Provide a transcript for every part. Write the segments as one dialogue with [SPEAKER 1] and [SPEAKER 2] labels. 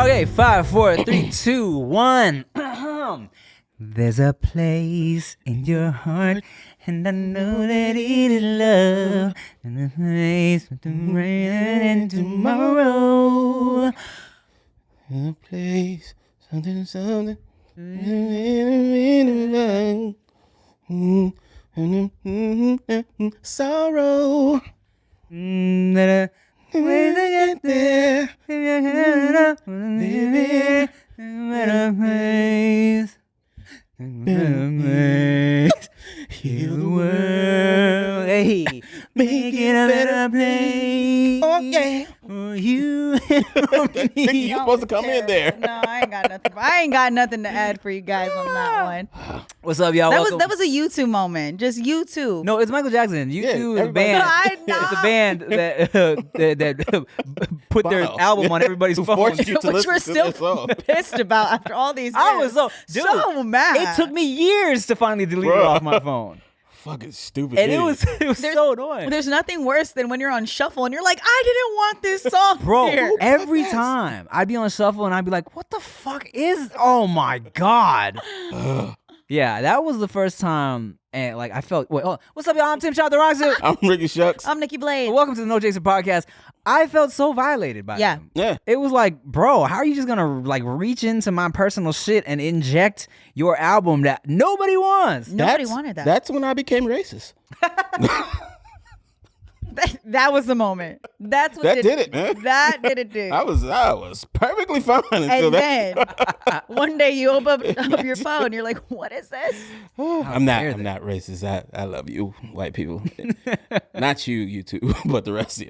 [SPEAKER 1] Okay, 5, 4, 3, 2, 1. There's a place in your heart, and I know that it is love. And a place with the rain and tomorrow.
[SPEAKER 2] In a place, something. Sorrow. When I get there, living
[SPEAKER 1] better place. Heal the world. Hey, make it a better place.
[SPEAKER 2] Oh, yeah.
[SPEAKER 1] For you and
[SPEAKER 2] Nikki,
[SPEAKER 1] me.
[SPEAKER 2] you supposed to come in there.
[SPEAKER 3] No, I ain't got nothing to add for you guys on that one.
[SPEAKER 1] What's up, y'all?
[SPEAKER 3] That was a U2 moment. Just U2.
[SPEAKER 1] No, it's Michael Jackson. U2 is a
[SPEAKER 2] everybody-
[SPEAKER 1] band.
[SPEAKER 3] I know.
[SPEAKER 1] It's a band that put their
[SPEAKER 2] Wow.
[SPEAKER 1] album on everybody's
[SPEAKER 2] Who
[SPEAKER 1] phone.
[SPEAKER 2] forced you to
[SPEAKER 3] Which
[SPEAKER 2] listen
[SPEAKER 3] we're
[SPEAKER 2] to
[SPEAKER 3] still
[SPEAKER 2] this song.
[SPEAKER 3] pissed about after all these years.
[SPEAKER 1] I was so
[SPEAKER 3] mad.
[SPEAKER 1] It took me years to finally delete it
[SPEAKER 2] Bruh.
[SPEAKER 1] off my phone,
[SPEAKER 2] Fucking stupid.
[SPEAKER 1] and it
[SPEAKER 2] idiot.
[SPEAKER 1] was so annoying.
[SPEAKER 3] There's nothing worse than when you're on shuffle and you're like, I didn't want this song
[SPEAKER 1] Bro,
[SPEAKER 3] here.
[SPEAKER 1] every time I'd be on shuffle and I'd be like, what the fuck is, oh my God. Yeah, that was the first time, and like I felt, what's up, y'all? I'm Tim Chantarangsu.
[SPEAKER 2] I'm Ricky Shucks.
[SPEAKER 3] I'm Nikki Blade.
[SPEAKER 1] Welcome to the No Jason podcast. I felt so violated by
[SPEAKER 3] Yeah.
[SPEAKER 1] them.
[SPEAKER 2] Yeah.
[SPEAKER 1] It was like, bro, how are you just gonna like reach into my personal shit and inject your album that nobody wants?
[SPEAKER 3] Nobody wanted that.
[SPEAKER 2] That's when I became racist.
[SPEAKER 3] That was the moment. That's what
[SPEAKER 2] That did it, man.
[SPEAKER 3] That did it, dude.
[SPEAKER 2] I was perfectly fine until
[SPEAKER 3] And
[SPEAKER 2] that.
[SPEAKER 3] then one day you open up your phone, you're like, what is this?
[SPEAKER 2] I'm
[SPEAKER 1] dare
[SPEAKER 2] not racist. I love you, white people. Not you two, but the rest of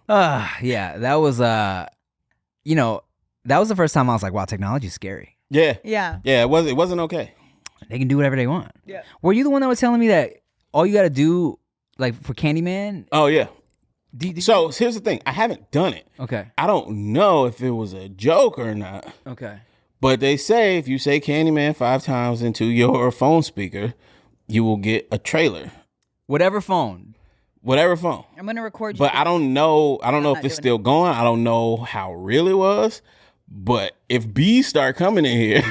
[SPEAKER 2] y'all.
[SPEAKER 1] Yeah, that was that was the first time I was like, wow, technology's scary.
[SPEAKER 2] Yeah.
[SPEAKER 3] Yeah.
[SPEAKER 2] Yeah, it wasn't okay.
[SPEAKER 1] They can do whatever they want.
[SPEAKER 3] Yeah.
[SPEAKER 1] Were you the one that was telling me that all you gotta do, like for Candyman?
[SPEAKER 2] Oh yeah.
[SPEAKER 1] Do
[SPEAKER 2] So here's the thing. I haven't done it.
[SPEAKER 1] okay.
[SPEAKER 2] I don't know if it was a joke or not.
[SPEAKER 1] Okay.
[SPEAKER 2] But they say if you say Candyman 5 times into your phone speaker, you will get a trailer.
[SPEAKER 1] Whatever phone.
[SPEAKER 2] Whatever phone.
[SPEAKER 3] I'm going to record you.
[SPEAKER 2] But I don't know if
[SPEAKER 3] not
[SPEAKER 2] it's
[SPEAKER 3] doing
[SPEAKER 2] still going. I don't know how real it was. But if bees start coming in here,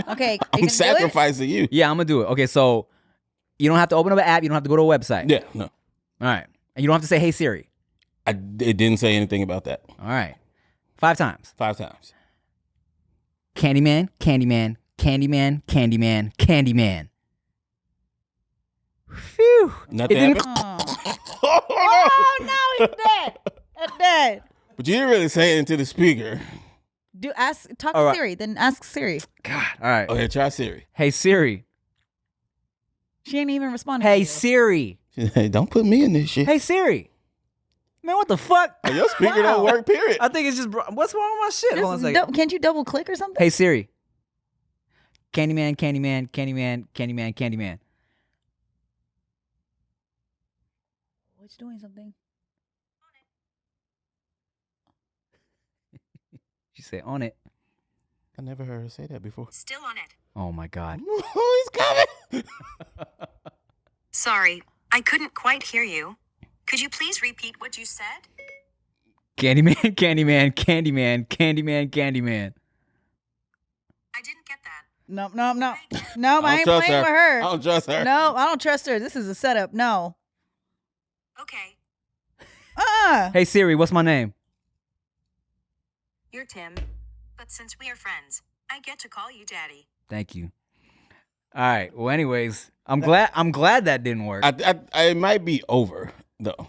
[SPEAKER 3] Okay. you
[SPEAKER 2] I'm
[SPEAKER 3] gonna do it?
[SPEAKER 2] sacrificing you.
[SPEAKER 1] Yeah, I'm gonna do it. Okay, so you don't have to open up an app. You don't have to go to a website.
[SPEAKER 2] Yeah, no.
[SPEAKER 1] All right. And you don't have to say, "Hey Siri."
[SPEAKER 2] It didn't say anything about that.
[SPEAKER 1] All right. 5 times.
[SPEAKER 2] 5 times.
[SPEAKER 1] Candyman, Candyman, Candyman, Candyman, Candyman. Phew.
[SPEAKER 2] Nothing
[SPEAKER 1] It didn't-
[SPEAKER 2] happened.
[SPEAKER 3] Oh, oh no, he's dead. He's dead.
[SPEAKER 2] But you didn't really say it into the speaker.
[SPEAKER 3] Talk
[SPEAKER 1] All
[SPEAKER 3] to
[SPEAKER 1] right.
[SPEAKER 3] Siri, then ask Siri.
[SPEAKER 1] God. All right.
[SPEAKER 2] Okay, try Siri.
[SPEAKER 1] Hey Siri.
[SPEAKER 3] She ain't even responding.
[SPEAKER 1] Hey
[SPEAKER 3] to you.
[SPEAKER 1] Siri.
[SPEAKER 2] Hey, don't put me in this shit.
[SPEAKER 1] Hey Siri. Man, what the fuck?
[SPEAKER 2] Hey, your speaker don't work, period.
[SPEAKER 1] I think it's just what's wrong with my shit? Hold on a
[SPEAKER 3] Just
[SPEAKER 1] second.
[SPEAKER 3] can't you double click or something?
[SPEAKER 1] Hey Siri. Candyman, Candyman, Candyman, Candyman, Candyman.
[SPEAKER 3] Oh, it's doing something.
[SPEAKER 1] She said on it.
[SPEAKER 2] I never heard her say that before.
[SPEAKER 4] Still on it.
[SPEAKER 1] Oh my God.
[SPEAKER 2] Oh, he's coming.
[SPEAKER 4] Sorry, I couldn't quite hear you. Could you please repeat what you said?
[SPEAKER 1] Candyman, Candyman, Candyman, Candyman, Candyman.
[SPEAKER 4] I didn't get that.
[SPEAKER 3] No. No, I ain't
[SPEAKER 2] trust
[SPEAKER 3] playing with
[SPEAKER 2] I
[SPEAKER 3] her.
[SPEAKER 2] don't trust her.
[SPEAKER 3] No, I don't trust her. This is a setup. No.
[SPEAKER 4] Okay,
[SPEAKER 1] Hey Siri, what's my name?
[SPEAKER 4] you're Tim. But since we are friends, I get to call you Daddy.
[SPEAKER 1] Thank you. All right. Well, anyways, I'm glad that didn't work.
[SPEAKER 2] It might be over though,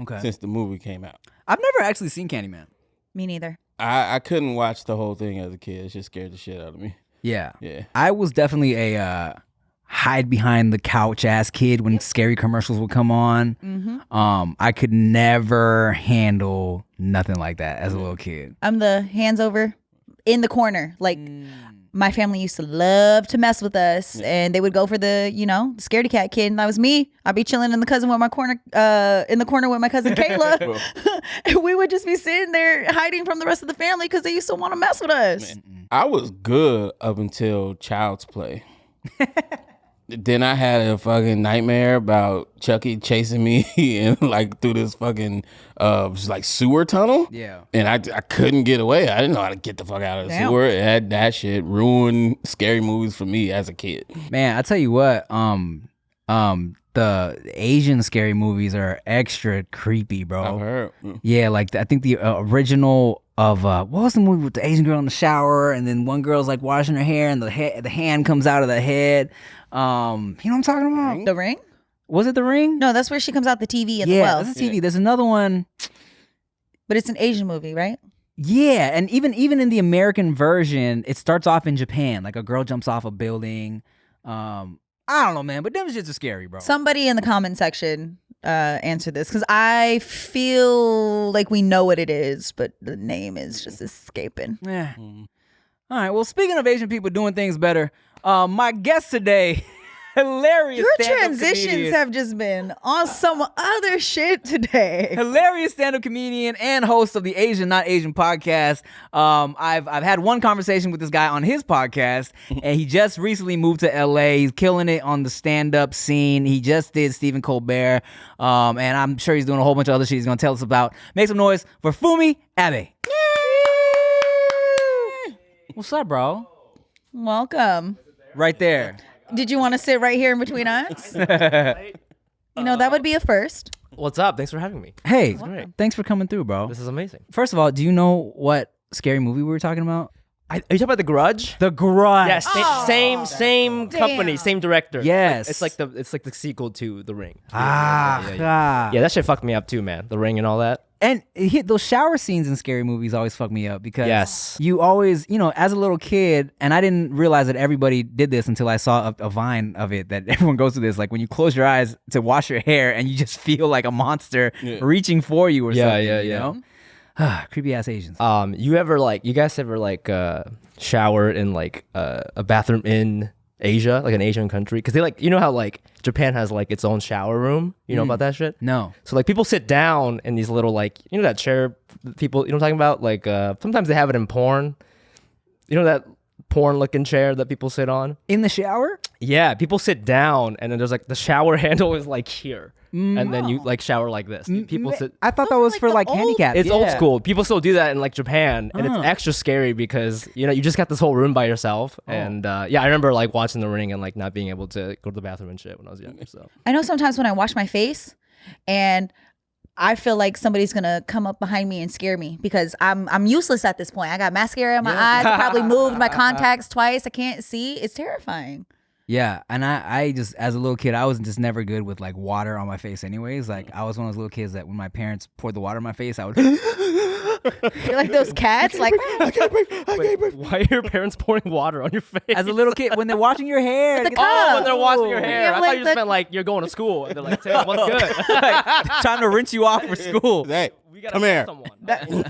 [SPEAKER 1] Okay.
[SPEAKER 2] since the movie came out.
[SPEAKER 1] I've never actually seen Candyman.
[SPEAKER 3] Me neither.
[SPEAKER 2] I couldn't watch the whole thing as a kid. It just scared the shit out of me.
[SPEAKER 1] Yeah.
[SPEAKER 2] Yeah.
[SPEAKER 1] I was definitely a hide behind the couch ass kid when scary commercials would come on.
[SPEAKER 3] Mm-hmm.
[SPEAKER 1] I could never handle nothing like that as a little kid.
[SPEAKER 3] I'm the hands over in the corner. Like my family used to love to mess with us, and they would go for the scaredy cat kid, and that was me. I'd be chilling in the corner with my cousin Kayla, and we would just be sitting there hiding from the rest of the family because they used to want to mess with us.
[SPEAKER 2] I was good up until Child's Play. Then I had a fucking nightmare about Chucky chasing me and like through this fucking like sewer tunnel.
[SPEAKER 1] Yeah.
[SPEAKER 2] And I couldn't get away. I didn't know how to get the fuck out of the sewer. That shit ruined scary movies for me as a kid.
[SPEAKER 1] Man, I tell you what, the Asian scary movies are extra creepy, bro.
[SPEAKER 2] I've heard.
[SPEAKER 1] Yeah, like I think the original of what was the movie with the Asian girl in the shower, and then one girl's like washing her hair, and the hand comes out of the head. You know what I'm talking about?
[SPEAKER 3] The Ring?
[SPEAKER 1] Was it The Ring?
[SPEAKER 3] No, that's where she comes out the TV and
[SPEAKER 1] yeah,
[SPEAKER 3] the well.
[SPEAKER 1] that's a TV. There's another one.
[SPEAKER 3] But it's an Asian movie, right?
[SPEAKER 1] Yeah, and even in the American version, it starts off in Japan. Like a girl jumps off a building. I don't know, man, but them shits are scary, bro.
[SPEAKER 3] Somebody in the comment section answer this, because I feel like we know what it is, but the name is just escaping.
[SPEAKER 1] Yeah. All right. Well, speaking of Asian people doing things better, my guest today, hilarious.
[SPEAKER 3] Your
[SPEAKER 1] stand-up
[SPEAKER 3] transitions
[SPEAKER 1] comedian.
[SPEAKER 3] have just been on some other shit today.
[SPEAKER 1] Hilarious stand-up comedian and host of the Asian Not Asian podcast. I've had one conversation with this guy on his podcast, and he just recently moved to LA. He's killing it on the stand-up scene. He just did Stephen Colbert, and I'm sure he's doing a whole bunch of other shit he's gonna tell us about. Make some noise for Fumi Abe. What's up, bro?
[SPEAKER 3] Welcome.
[SPEAKER 1] Right there.
[SPEAKER 3] Did you want to sit right here in between us? You know, that would be a first.
[SPEAKER 5] What's up? Thanks for having me.
[SPEAKER 1] Hey,
[SPEAKER 5] great.
[SPEAKER 1] thanks for coming through, bro.
[SPEAKER 5] This is amazing.
[SPEAKER 1] First of all, do you know what scary movie we were talking about?
[SPEAKER 5] Are you talking about The Grudge?
[SPEAKER 1] The Grudge.
[SPEAKER 5] Yes, same company,
[SPEAKER 3] Damn.
[SPEAKER 5] same director.
[SPEAKER 1] Yes.
[SPEAKER 5] It's like the sequel to The Ring.
[SPEAKER 1] Ah.
[SPEAKER 5] Yeah, that shit fucked me up too, man. The Ring and all that.
[SPEAKER 1] And those shower scenes in scary movies always fuck me up because
[SPEAKER 5] Yes.
[SPEAKER 1] you always, as a little kid, and I didn't realize that everybody did this until I saw a Vine of it, that everyone goes through this. Like when you close your eyes to wash your hair and you just feel like a monster reaching for you or something. You know? Creepy ass Asians.
[SPEAKER 5] You guys ever shower in like a bathroom in Asia, like an Asian country? Because they you know how like Japan has like its own shower room? You know about that shit?
[SPEAKER 1] No.
[SPEAKER 5] So like people sit down in these little that chair people, you know what I'm talking about? Like sometimes they have it in porn. You know that porn looking chair that people sit on?
[SPEAKER 1] In the shower?
[SPEAKER 5] Yeah, people sit down and then there's like the shower handle is like here. And then you like shower like this. People sit.
[SPEAKER 1] I thought that
[SPEAKER 3] Those are
[SPEAKER 1] was
[SPEAKER 3] like
[SPEAKER 1] for
[SPEAKER 3] the
[SPEAKER 1] like
[SPEAKER 3] old-
[SPEAKER 1] handicapped.
[SPEAKER 5] It's old
[SPEAKER 1] Yeah.
[SPEAKER 5] school. People still do that in like Japan, and it's extra scary because you just got this whole room by yourself. And I remember like watching The Ring and like not being able to go to the bathroom and shit when I was younger. So
[SPEAKER 3] I know sometimes when I wash my face and I feel like somebody's gonna come up behind me and scare me because I'm useless at this point. I got mascara in my eyes. I probably moved my contacts twice. I can't see. It's terrifying.
[SPEAKER 1] Yeah, and I just, as a little kid, I was just never good with like water on my face anyways. Like I was one of those little kids that when my parents poured the water on my face, I would
[SPEAKER 3] You're like those cats. Like
[SPEAKER 5] I can't breathe. Why are your parents pouring water on your face?
[SPEAKER 1] as a little kid when they're washing your hair.
[SPEAKER 3] The
[SPEAKER 1] to get-
[SPEAKER 3] cup.
[SPEAKER 5] when they're washing your hair.
[SPEAKER 3] Yeah,
[SPEAKER 5] I
[SPEAKER 3] like
[SPEAKER 5] thought you just
[SPEAKER 3] the-
[SPEAKER 5] meant like you're going to school and they're like, Tim, what's good?
[SPEAKER 1] trying to rinse you off for school.
[SPEAKER 2] Hey,
[SPEAKER 5] We gotta
[SPEAKER 2] come
[SPEAKER 5] help
[SPEAKER 2] here.
[SPEAKER 5] someone.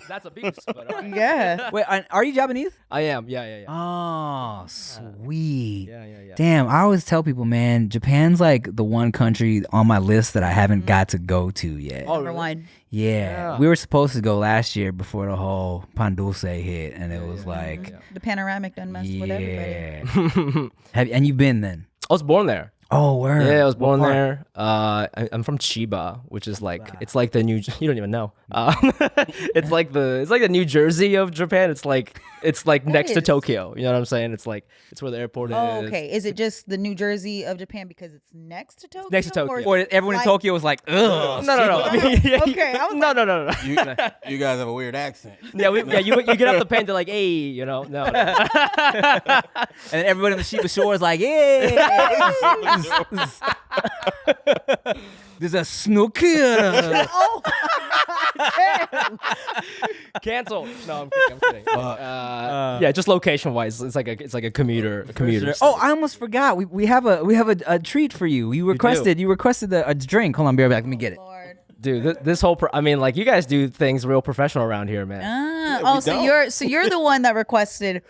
[SPEAKER 5] That's a beast. But,
[SPEAKER 3] yeah.
[SPEAKER 1] Wait, are you Japanese?
[SPEAKER 5] I am. Yeah.
[SPEAKER 1] Oh, sweet.
[SPEAKER 5] Yeah.
[SPEAKER 1] Damn, I always tell people, man, Japan's like the one country on my list that I haven't got to go to yet.
[SPEAKER 5] Oh,
[SPEAKER 3] Number
[SPEAKER 5] really?
[SPEAKER 3] one.
[SPEAKER 1] Yeah, we were supposed to go last year before the whole Pan Dulce hit, and it was like,
[SPEAKER 3] The panoramic done messed with everybody.
[SPEAKER 1] And you've been then?
[SPEAKER 5] I was born there.
[SPEAKER 1] Oh, word.
[SPEAKER 5] Yeah, I was
[SPEAKER 1] What
[SPEAKER 5] born
[SPEAKER 1] part?
[SPEAKER 5] there. I'm from Chiba, which is like it's like the new. You don't even know. It's like the New Jersey of Japan. It's like next to
[SPEAKER 3] is.
[SPEAKER 5] Tokyo. You know what I'm saying? It's where the airport
[SPEAKER 3] Oh,
[SPEAKER 5] is.
[SPEAKER 3] okay. Is it just the New Jersey of Japan because it's next to Tokyo?
[SPEAKER 5] Next to Tokyo.
[SPEAKER 1] Or everyone in
[SPEAKER 3] Like-
[SPEAKER 1] Tokyo was like, ugh.
[SPEAKER 5] No. I mean, yeah,
[SPEAKER 3] Okay, I was
[SPEAKER 5] no.
[SPEAKER 2] You guys have a weird accent.
[SPEAKER 5] You get off the plane. They're like, hey, no.
[SPEAKER 1] And everybody on the Shiba Shore is like, yeah. There's a snooker.
[SPEAKER 3] Oh,
[SPEAKER 5] Cancel. No, I'm kidding. Yeah, just location wise, it's like a commuter.
[SPEAKER 1] Oh, I almost forgot. We have a treat for you. You requested a drink. Hold on, be right back. Let me get it.
[SPEAKER 3] Lord.
[SPEAKER 5] Dude, this whole you guys do things real professional around here, man.
[SPEAKER 3] Oh, so you're the one that requested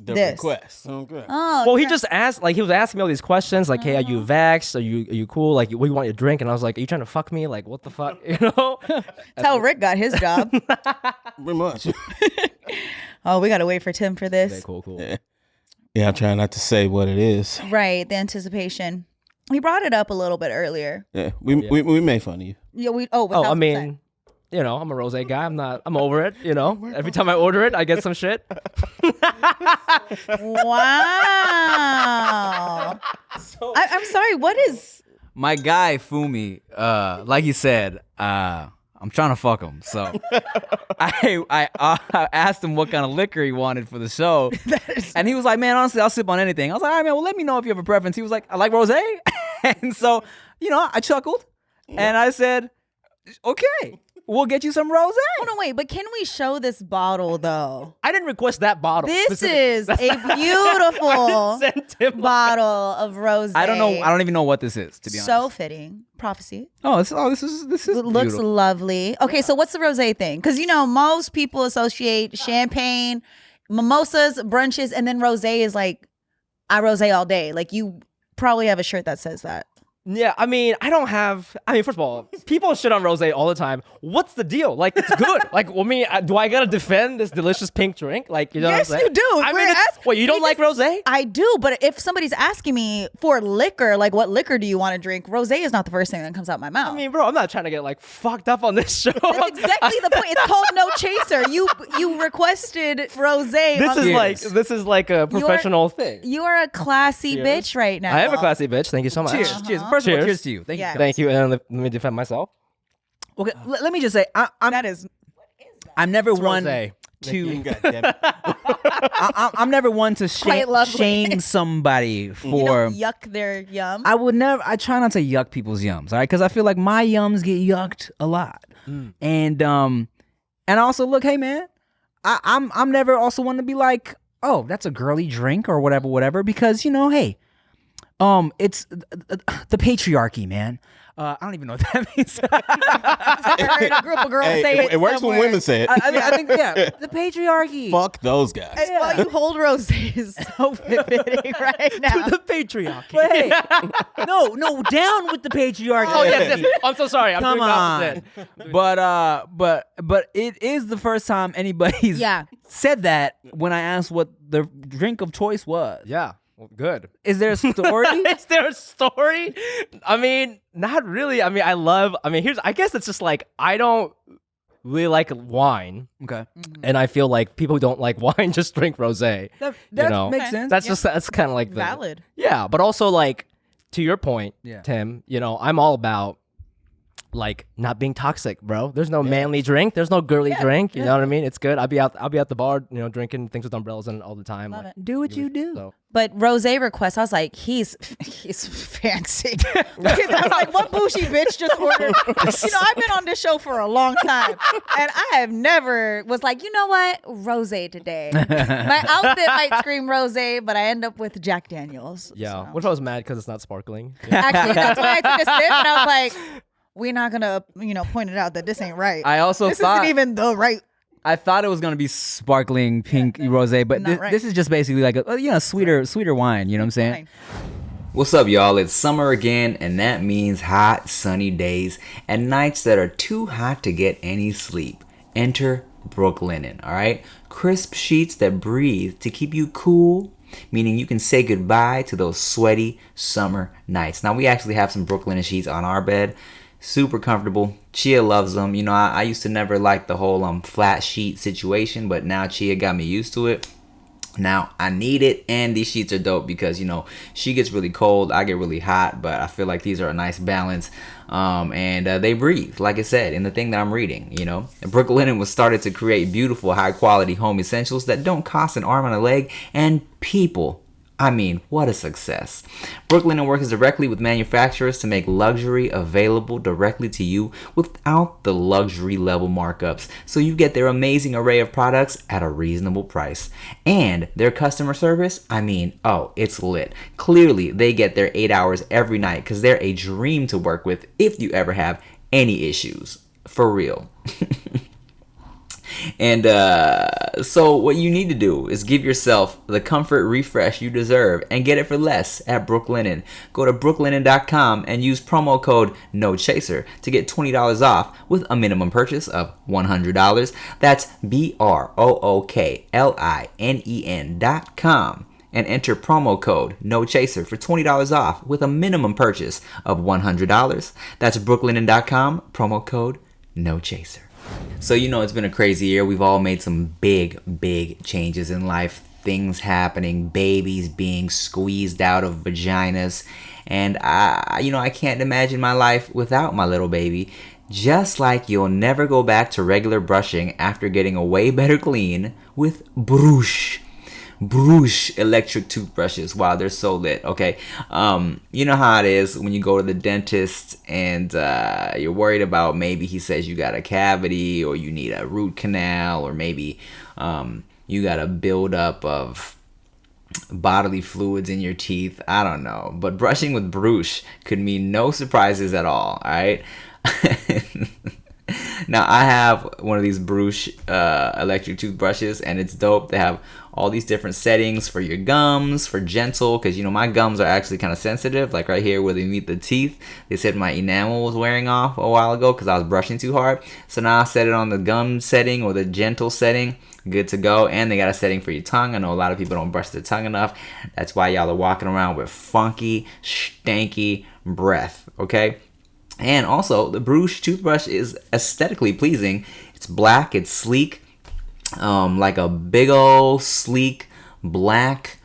[SPEAKER 2] The
[SPEAKER 3] this.
[SPEAKER 2] request. Okay.
[SPEAKER 3] Oh,
[SPEAKER 5] Well, he just asked, he was asking me all these questions, like, hey, are you vaxxed? Are you cool? Like, what do you want your drink? And I was like, are you trying to fuck me? Like, what the fuck? You know?
[SPEAKER 3] that's how Rick got his job.
[SPEAKER 2] Pretty much.
[SPEAKER 3] Oh, we gotta wait for Tim for this.
[SPEAKER 5] Okay, cool.
[SPEAKER 2] Yeah. Yeah, I'm trying not to say what it is.
[SPEAKER 3] Right, the anticipation. He brought it up a little bit earlier.
[SPEAKER 2] Yeah, we made fun of you.
[SPEAKER 3] Yeah, we.
[SPEAKER 5] Oh, I
[SPEAKER 3] 1000%.
[SPEAKER 5] mean, you know, I'm a rosé guy. I'm over it. You know, every time I order it, I get some shit.
[SPEAKER 3] Wow. I'm sorry. What is?
[SPEAKER 1] My guy Fumi, like you said, I'm trying to fuck him. So I asked him what kind of liquor he wanted for the show, and he was like, "Man, honestly, I'll sip on anything." I was like, "All right, man. Well, let me know if you have a preference." He was like, "I like rosé," and so I chuckled, and I said, "Okay, we'll get you some rosé."
[SPEAKER 3] Oh no, wait. But can we show this bottle though?
[SPEAKER 5] I didn't request that bottle.
[SPEAKER 3] This is a beautiful
[SPEAKER 5] Sent him
[SPEAKER 3] bottle of rosé.
[SPEAKER 1] I don't know. I don't even know what this is, to be honest.
[SPEAKER 3] So fitting. Prophecy.
[SPEAKER 1] This is
[SPEAKER 3] It looks
[SPEAKER 1] beautiful.
[SPEAKER 3] lovely. Okay, so what's the rosé thing? Because most people associate champagne, mimosas, brunches, and then rosé is like I rosé all day. Like you probably have a shirt that says that.
[SPEAKER 5] Yeah, I mean, first of all, people shit on rosé all the time. What's the deal? Like, it's good. Like, do I gotta defend this delicious pink drink? Like, you know
[SPEAKER 3] Yes,
[SPEAKER 5] what I'm saying?
[SPEAKER 3] you do.
[SPEAKER 5] I mean, wait, you don't like rosé?
[SPEAKER 3] I do, but if somebody's asking me for liquor, like what liquor do you want to drink? Rosé is not the first thing that comes out my mouth.
[SPEAKER 5] I mean, bro, I'm not trying to get like fucked up on this show.
[SPEAKER 3] that's exactly the point. It's called No Chaser. You requested rosé.
[SPEAKER 5] This is like a professional thing.
[SPEAKER 3] You are a classy
[SPEAKER 5] Cheers.
[SPEAKER 3] bitch right now.
[SPEAKER 5] I am a classy bitch. Thank you so much.
[SPEAKER 1] Cheers. First of all,
[SPEAKER 5] Cheers.
[SPEAKER 1] cheers to you. Thank
[SPEAKER 3] Yeah.
[SPEAKER 1] you.
[SPEAKER 5] Thank you. And let me defend myself.
[SPEAKER 1] Okay, let me just say,
[SPEAKER 3] That is.
[SPEAKER 1] I'm never one
[SPEAKER 5] rosé.
[SPEAKER 1] to.
[SPEAKER 2] God damn it.
[SPEAKER 1] I'm never one to
[SPEAKER 3] Quite lovely.
[SPEAKER 1] shame somebody for.
[SPEAKER 3] Yuck their yum.
[SPEAKER 1] I would never. I try not to yuck people's yums, all right? Because I feel like my yums get yucked a lot, and also look, hey man, I'm never also one to be like, oh, that's a girly drink or whatever, because hey, it's the patriarchy, man. I don't even know what that means.
[SPEAKER 3] I heard a group of girls say it.
[SPEAKER 2] It works when
[SPEAKER 3] somewhere.
[SPEAKER 2] women say it.
[SPEAKER 1] I think the patriarchy.
[SPEAKER 2] Fuck those guys.
[SPEAKER 3] That's why you hold rosé is so fitting right now.
[SPEAKER 5] The patriarchy.
[SPEAKER 1] But hey, no, down with the patriarchy.
[SPEAKER 5] Oh, yes. I'm so sorry. I'm
[SPEAKER 1] Come
[SPEAKER 5] doing the
[SPEAKER 1] on.
[SPEAKER 5] opposite.
[SPEAKER 1] But it is the first time anybody's said that when I asked what the drink of choice was.
[SPEAKER 5] Yeah. Well, good.
[SPEAKER 1] Is there a story?
[SPEAKER 5] Is there a story? I mean, not really. I guess it's just like, I don't really like wine.
[SPEAKER 1] Okay.
[SPEAKER 5] And I feel like people who don't like wine just drink rosé.
[SPEAKER 1] That makes sense.
[SPEAKER 5] That's kind of like
[SPEAKER 3] Valid.
[SPEAKER 5] Yeah, but also like to your point,
[SPEAKER 1] Yeah.
[SPEAKER 5] Tim, I'm all about like not being toxic, bro. There's no manly drink. There's no girly drink. You know what I mean? It's good. I'll be at the bar, drinking things with umbrellas in all the time.
[SPEAKER 3] Love
[SPEAKER 5] like,
[SPEAKER 3] it.
[SPEAKER 1] Do what you do.
[SPEAKER 5] So.
[SPEAKER 3] But rosé request, I was like, he's fancy. I was like, what bougie bitch just ordered? I've been on this show for a long time, and I have never was like, you know what, rosé today. My outfit might scream rosé, but I end up with Jack Daniels.
[SPEAKER 5] Yeah.
[SPEAKER 3] So.
[SPEAKER 5] What if I was mad because it's not sparkling?
[SPEAKER 3] Actually, that's why I took a sip, and I was like, we're not gonna, point it out that this ain't right.
[SPEAKER 1] I also
[SPEAKER 3] this
[SPEAKER 1] thought
[SPEAKER 3] isn't even the right.
[SPEAKER 1] I thought it was gonna be sparkling pink rosé, but
[SPEAKER 3] Not right.
[SPEAKER 1] this is just basically like a sweeter wine. You know what I'm saying?
[SPEAKER 3] Fine.
[SPEAKER 6] What's up, y'all? It's summer again, and that means hot, sunny days and nights that are too hot to get any sleep. Enter Brooklinen, all right? Crisp sheets that breathe to keep you cool, meaning you can say goodbye to those sweaty summer nights. Now, we actually have some Brooklinen sheets on our bed. Super comfortable. Chia loves them. I used to never like the whole flat sheet situation, but now Chia got me used to it. Now I need it, and these sheets are dope because she gets really cold, I get really hot, but I feel like these are a nice balance, and they breathe, like I said in the thing that I'm reading. Brooklinen was started to create beautiful, high quality home essentials that don't cost an arm and a leg, and people. I mean, what a success. Brooklinen works directly with manufacturers to make luxury available directly to you without the luxury level markups, so you get their amazing array of products at a reasonable price. And their customer service, it's lit. Clearly, they get their 8 hours every night because they're a dream to work with if you ever have any issues. For real. And so what you need to do is give yourself the comfort refresh you deserve and get it for less at Brooklinen. Go to brooklinen.com and use promo code NOCHASER to get $20 off with a minimum purchase of $100. That's BROOKLINEN.com. and enter promo code NOCHASER for $20 off with a minimum purchase of $100. That's brooklinen.com, promo code NOCHASER. So, it's been a crazy year. We've all made some big changes in life. Things happening, babies being squeezed out of vaginas. And I can't imagine my life without my little baby. Just like you'll never go back to regular brushing after getting a way better clean with Brush electric toothbrushes. Wow, they're so lit. Okay, you know how it is when you go to the dentist and you're worried about, maybe he says you got a cavity or you need a root canal, or maybe you got a buildup of bodily fluids in your teeth. I don't know, but brushing with Brush could mean no surprises at all right? Now, I have one of these Brush electric toothbrushes, and it's dope. They have all these different settings for your gums, for gentle, because my gums are actually kind of sensitive, like right here where they meet the teeth. They said my enamel was wearing off a while ago because I was brushing too hard. So now I set it on the gum setting or the gentle setting. Good to go. And they got a setting for your tongue. I know a lot of people don't brush their tongue enough. That's why y'all are walking around with funky, stanky breath. Okay. And also, the Brush toothbrush is aesthetically pleasing. It's black, it's sleek, like a big old sleek black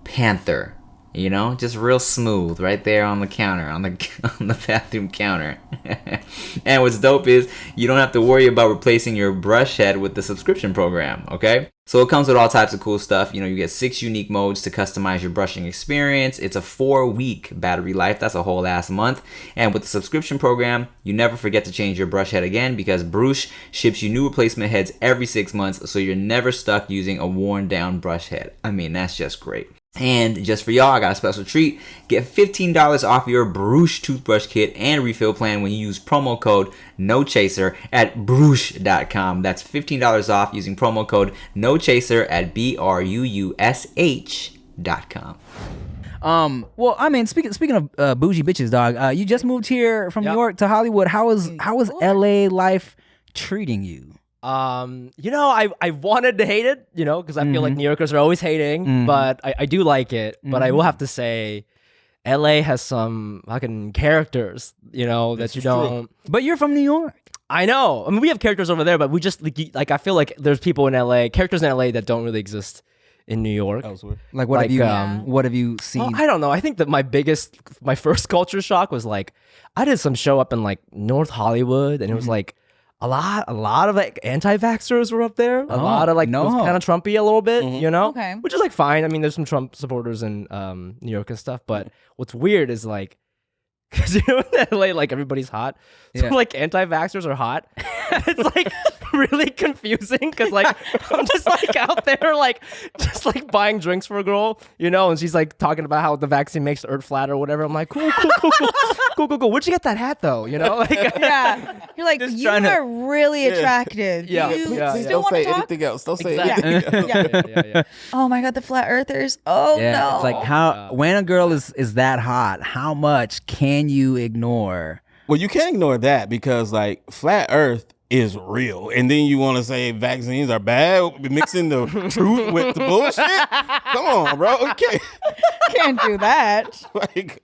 [SPEAKER 6] panther. Just real smooth right there on the counter, on the bathroom counter. And what's dope is you don't have to worry about replacing your brush head with the subscription program, okay? So it comes with all types of cool stuff. You get 6 unique modes to customize your brushing experience. It's a 4-week battery life. That's a whole ass month. And with the subscription program, you never forget to change your brush head again, because Brush ships you new replacement heads every 6 months, so you're never stuck using a worn down brush head. I mean, that's just great. And just for y'all, I got a special treat. Get $15 off your Brush toothbrush kit and refill plan when you use promo code NOCHASER at brush.com. That's $15 off using promo code NOCHASER at BRUUSH.com.
[SPEAKER 1] Well, I mean, speaking of bougie bitches, dog, you just moved here from New York to Hollywood. How is LA life treating you?
[SPEAKER 5] I wanted to hate it, because I feel like New Yorkers are always hating, but I do like it. But I will have to say, LA has some fucking characters, that you don't.
[SPEAKER 1] But you're from New York.
[SPEAKER 5] I know. I mean, we have characters over there, but we just like I feel like there's people in LA, characters in LA that don't really exist in New York.
[SPEAKER 1] Like what have you seen?
[SPEAKER 5] Well, I don't know. I think that my first culture shock was like, I did some show up in like North Hollywood, and it was like a lot of like anti-vaxxers were up there. A lot of like kind of Trumpy a little bit,
[SPEAKER 3] Okay.
[SPEAKER 5] which is like fine. I mean, there's some Trump supporters in New York and stuff, but what's weird is like, because in LA, like everybody's hot, so like anti-vaxxers are hot. It's like really confusing because like I'm just like out there like just like buying drinks for a girl, and she's like talking about how the vaccine makes the earth flat or whatever. I'm like, cool. Where'd you get that hat though? Like
[SPEAKER 3] Yeah, you're like, you are really attractive.
[SPEAKER 5] Yeah.
[SPEAKER 3] Do you
[SPEAKER 5] Yeah.
[SPEAKER 3] still want to talk?
[SPEAKER 2] anything else. Don't say
[SPEAKER 5] Exactly. Yeah.
[SPEAKER 3] Oh my god, the flat earthers. Oh no.
[SPEAKER 1] It's like when a girl is that hot, how much can you ignore?
[SPEAKER 2] Well, you can't ignore that, because like flat Earth is real, and then you want to say vaccines are bad, mixing the truth with the bullshit. Come on, bro. Okay,
[SPEAKER 3] Can't do that.
[SPEAKER 2] like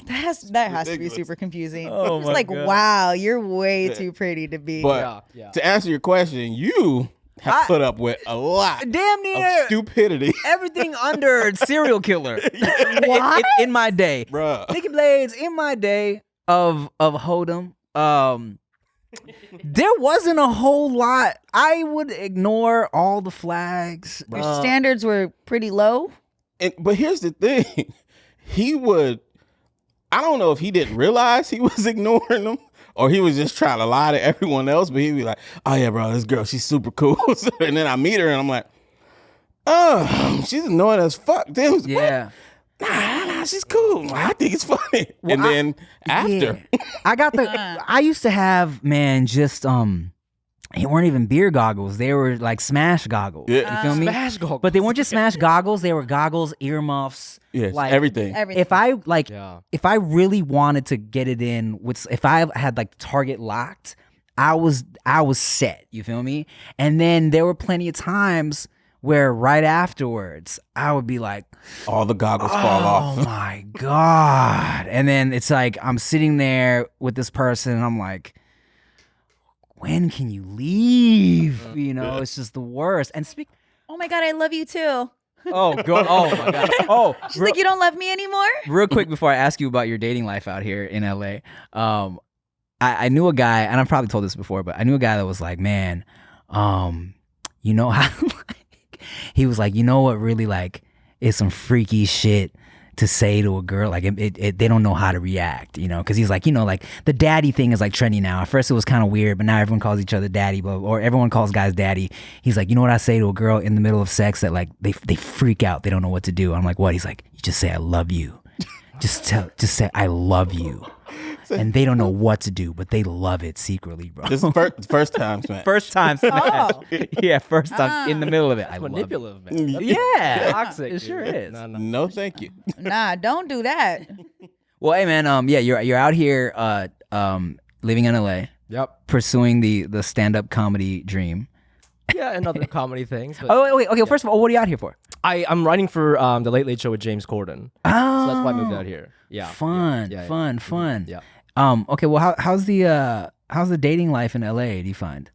[SPEAKER 3] That has to be super confusing.
[SPEAKER 1] Oh
[SPEAKER 3] It's
[SPEAKER 1] my
[SPEAKER 3] like,
[SPEAKER 1] God.
[SPEAKER 3] wow, you're way too pretty to be.
[SPEAKER 2] But to answer your question, you have put up with a lot
[SPEAKER 1] Damn near
[SPEAKER 2] of stupidity,
[SPEAKER 1] everything under serial killer. In my day,
[SPEAKER 2] bruh.
[SPEAKER 1] Nikki Blades, in my day of Hold'em, there wasn't a whole lot. I would ignore all the flags.
[SPEAKER 3] Your standards were pretty low.
[SPEAKER 2] But here's the thing, he would. I don't know if he didn't realize he was ignoring them, or he was just trying to lie to everyone else. But he'd be like, "Oh yeah, bro, this girl, she's super cool." And then I meet her, and I'm like, "Oh, she's annoying as fuck." Then
[SPEAKER 1] Yeah.
[SPEAKER 2] nah, she's cool. I think it's funny. And then after,
[SPEAKER 1] I got I used to have, just they weren't even beer goggles. They were like Smash goggles.
[SPEAKER 2] Yeah.
[SPEAKER 1] You feel me?
[SPEAKER 5] Smash goggles.
[SPEAKER 1] But they weren't just Smash goggles. They were goggles, earmuffs.
[SPEAKER 2] yes,
[SPEAKER 1] like
[SPEAKER 2] everything.
[SPEAKER 3] Everything.
[SPEAKER 1] If I really wanted to get it in, if I had like Target locked, I was set. You feel me? And then there were plenty of times where right afterwards I would be like,
[SPEAKER 2] All the goggles fall
[SPEAKER 1] oh
[SPEAKER 2] off.
[SPEAKER 1] my God. And then it's like I'm sitting there with this person and I'm like, when can you leave? You know, it's just the worst. And speak.
[SPEAKER 3] Oh my God, I love you too.
[SPEAKER 1] Oh, go. Oh my God. Oh,
[SPEAKER 3] She's like, you don't love me anymore?
[SPEAKER 1] real quick before I ask you about your dating life out here in LA, I knew a guy, and I've probably told this before, but I knew a guy that was like, man, you know how like, he was like, you know what really like is some freaky shit to say to a girl, like they don't know how to react, you know, because he's like, you know, like the daddy thing is like trendy now. At first it was kind of weird, but now everyone calls each other daddy, or everyone calls guys daddy. He's like, you know what I say to a girl in the middle of sex that like they freak out, they don't know what to do. I'm like, what? He's like, you just say I love you, just say I love you, and they don't know what to do, but they love it secretly, bro.
[SPEAKER 2] This is first times, man.
[SPEAKER 1] First time,
[SPEAKER 3] Oh.
[SPEAKER 1] yeah, first time in the middle of it. I love it.
[SPEAKER 5] Manipulative, man.
[SPEAKER 1] Yeah,
[SPEAKER 5] Toxic.
[SPEAKER 1] it sure
[SPEAKER 5] dude.
[SPEAKER 1] is.
[SPEAKER 2] No, thank you.
[SPEAKER 3] Nah, don't do that.
[SPEAKER 1] Well, hey man, yeah, you're out here, living in LA,
[SPEAKER 5] Yep.
[SPEAKER 1] pursuing the stand-up comedy dream.
[SPEAKER 5] Yeah, and other comedy things. But
[SPEAKER 1] Oh wait, okay. First of all, what are you out here for?
[SPEAKER 5] I'm writing for the Late Late Show with James Corden.
[SPEAKER 1] Oh,
[SPEAKER 5] So that's why I moved out here. Yeah.
[SPEAKER 1] Fun,
[SPEAKER 5] yeah, yeah.
[SPEAKER 1] fun.
[SPEAKER 5] Yeah.
[SPEAKER 1] Okay. Well, how's the dating life in LA? Do you find?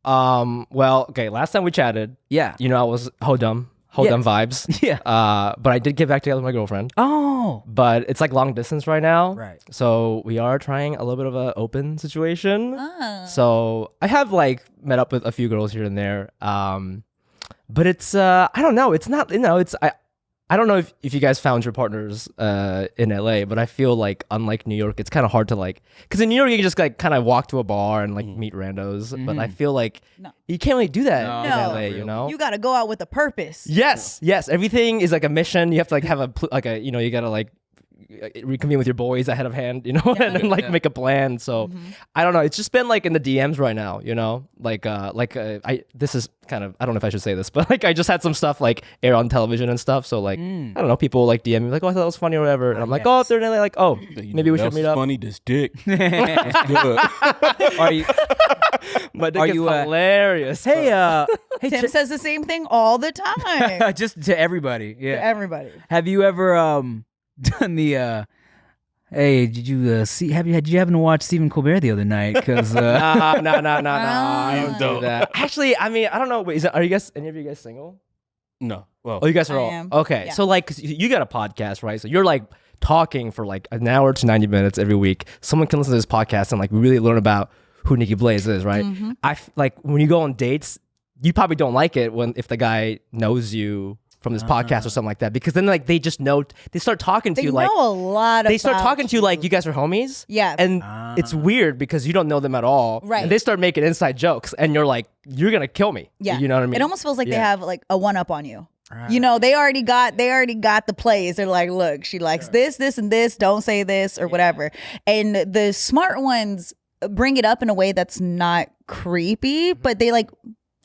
[SPEAKER 5] Well, okay. Last time we chatted,
[SPEAKER 1] Yeah.
[SPEAKER 5] you know, I was hodum vibes.
[SPEAKER 1] Yeah.
[SPEAKER 5] But I did get back together with my girlfriend.
[SPEAKER 1] Oh.
[SPEAKER 5] But it's like long distance right now.
[SPEAKER 1] Right.
[SPEAKER 5] So we are trying a little bit of an open situation.
[SPEAKER 3] Oh.
[SPEAKER 5] So I have like met up with a few girls here and there. But it's I don't know. It's not, you know, it's I don't know if you guys found your partners in LA, but I feel like unlike New York, it's kind of hard to like, because in New York you can just like kind of walk to a bar and like meet randos, but I feel like
[SPEAKER 3] No.
[SPEAKER 5] you can't really do that in
[SPEAKER 3] No.
[SPEAKER 5] LA, you know?
[SPEAKER 3] You got to go out with a purpose.
[SPEAKER 5] Yes, yes. Everything is like a mission. You have to like have you know, you gotta like reconvene with your boys ahead of hand, you know, and then like make a plan. So I don't know. It's just been like in the DMs right now, you know, this is kind of, I don't know if I should say this, but like I just had some stuff like air on television and stuff. So like, I don't know, people like DM me like, oh, I thought that was funny or whatever. And I'm like, oh, if they're in LA, like, oh, maybe we should meet up.
[SPEAKER 2] Funny, this dick. That's good.
[SPEAKER 1] Are you?
[SPEAKER 5] My dick
[SPEAKER 1] Are
[SPEAKER 5] is
[SPEAKER 1] you,
[SPEAKER 5] hilarious.
[SPEAKER 1] Hey, hey,
[SPEAKER 3] Tim says the same thing all the time
[SPEAKER 1] just to everybody. Yeah.
[SPEAKER 3] to everybody.
[SPEAKER 1] Have you ever done the hey, did you see did you happen to watch Stephen Colbert the other night? Because
[SPEAKER 5] No. I don't do that. Actually, I mean, I don't know. Wait, are you guys, any of you guys single?
[SPEAKER 2] No. Well,
[SPEAKER 5] Oh, you guys are
[SPEAKER 3] I
[SPEAKER 5] all
[SPEAKER 3] am.
[SPEAKER 5] okay.
[SPEAKER 3] Yeah.
[SPEAKER 5] So like, 'cause you got a podcast, right? So you're like talking for like an hour to 90 minutes every week. Someone can listen to this podcast and like really learn about who Nikki Blaze is, right? Like when you go on dates, you probably don't like it if the guy knows you from this podcast or something like that, because then like they just know, they start talking to
[SPEAKER 3] They
[SPEAKER 5] you
[SPEAKER 3] know
[SPEAKER 5] like
[SPEAKER 3] a lot.
[SPEAKER 5] they start
[SPEAKER 3] about
[SPEAKER 5] talking to you like you guys are homies.
[SPEAKER 3] Yeah.
[SPEAKER 5] And it's weird because you don't know them at all.
[SPEAKER 3] Right.
[SPEAKER 5] And they start making inside jokes and you're like, you're gonna kill me.
[SPEAKER 3] Yeah.
[SPEAKER 5] You know what I mean?
[SPEAKER 3] It almost feels like they
[SPEAKER 5] Yeah.
[SPEAKER 3] have like a one up on you. You know, they already got the plays. They're like, look, she likes this, and this. Don't say this or whatever. And the smart ones bring it up in a way that's not creepy, but they like,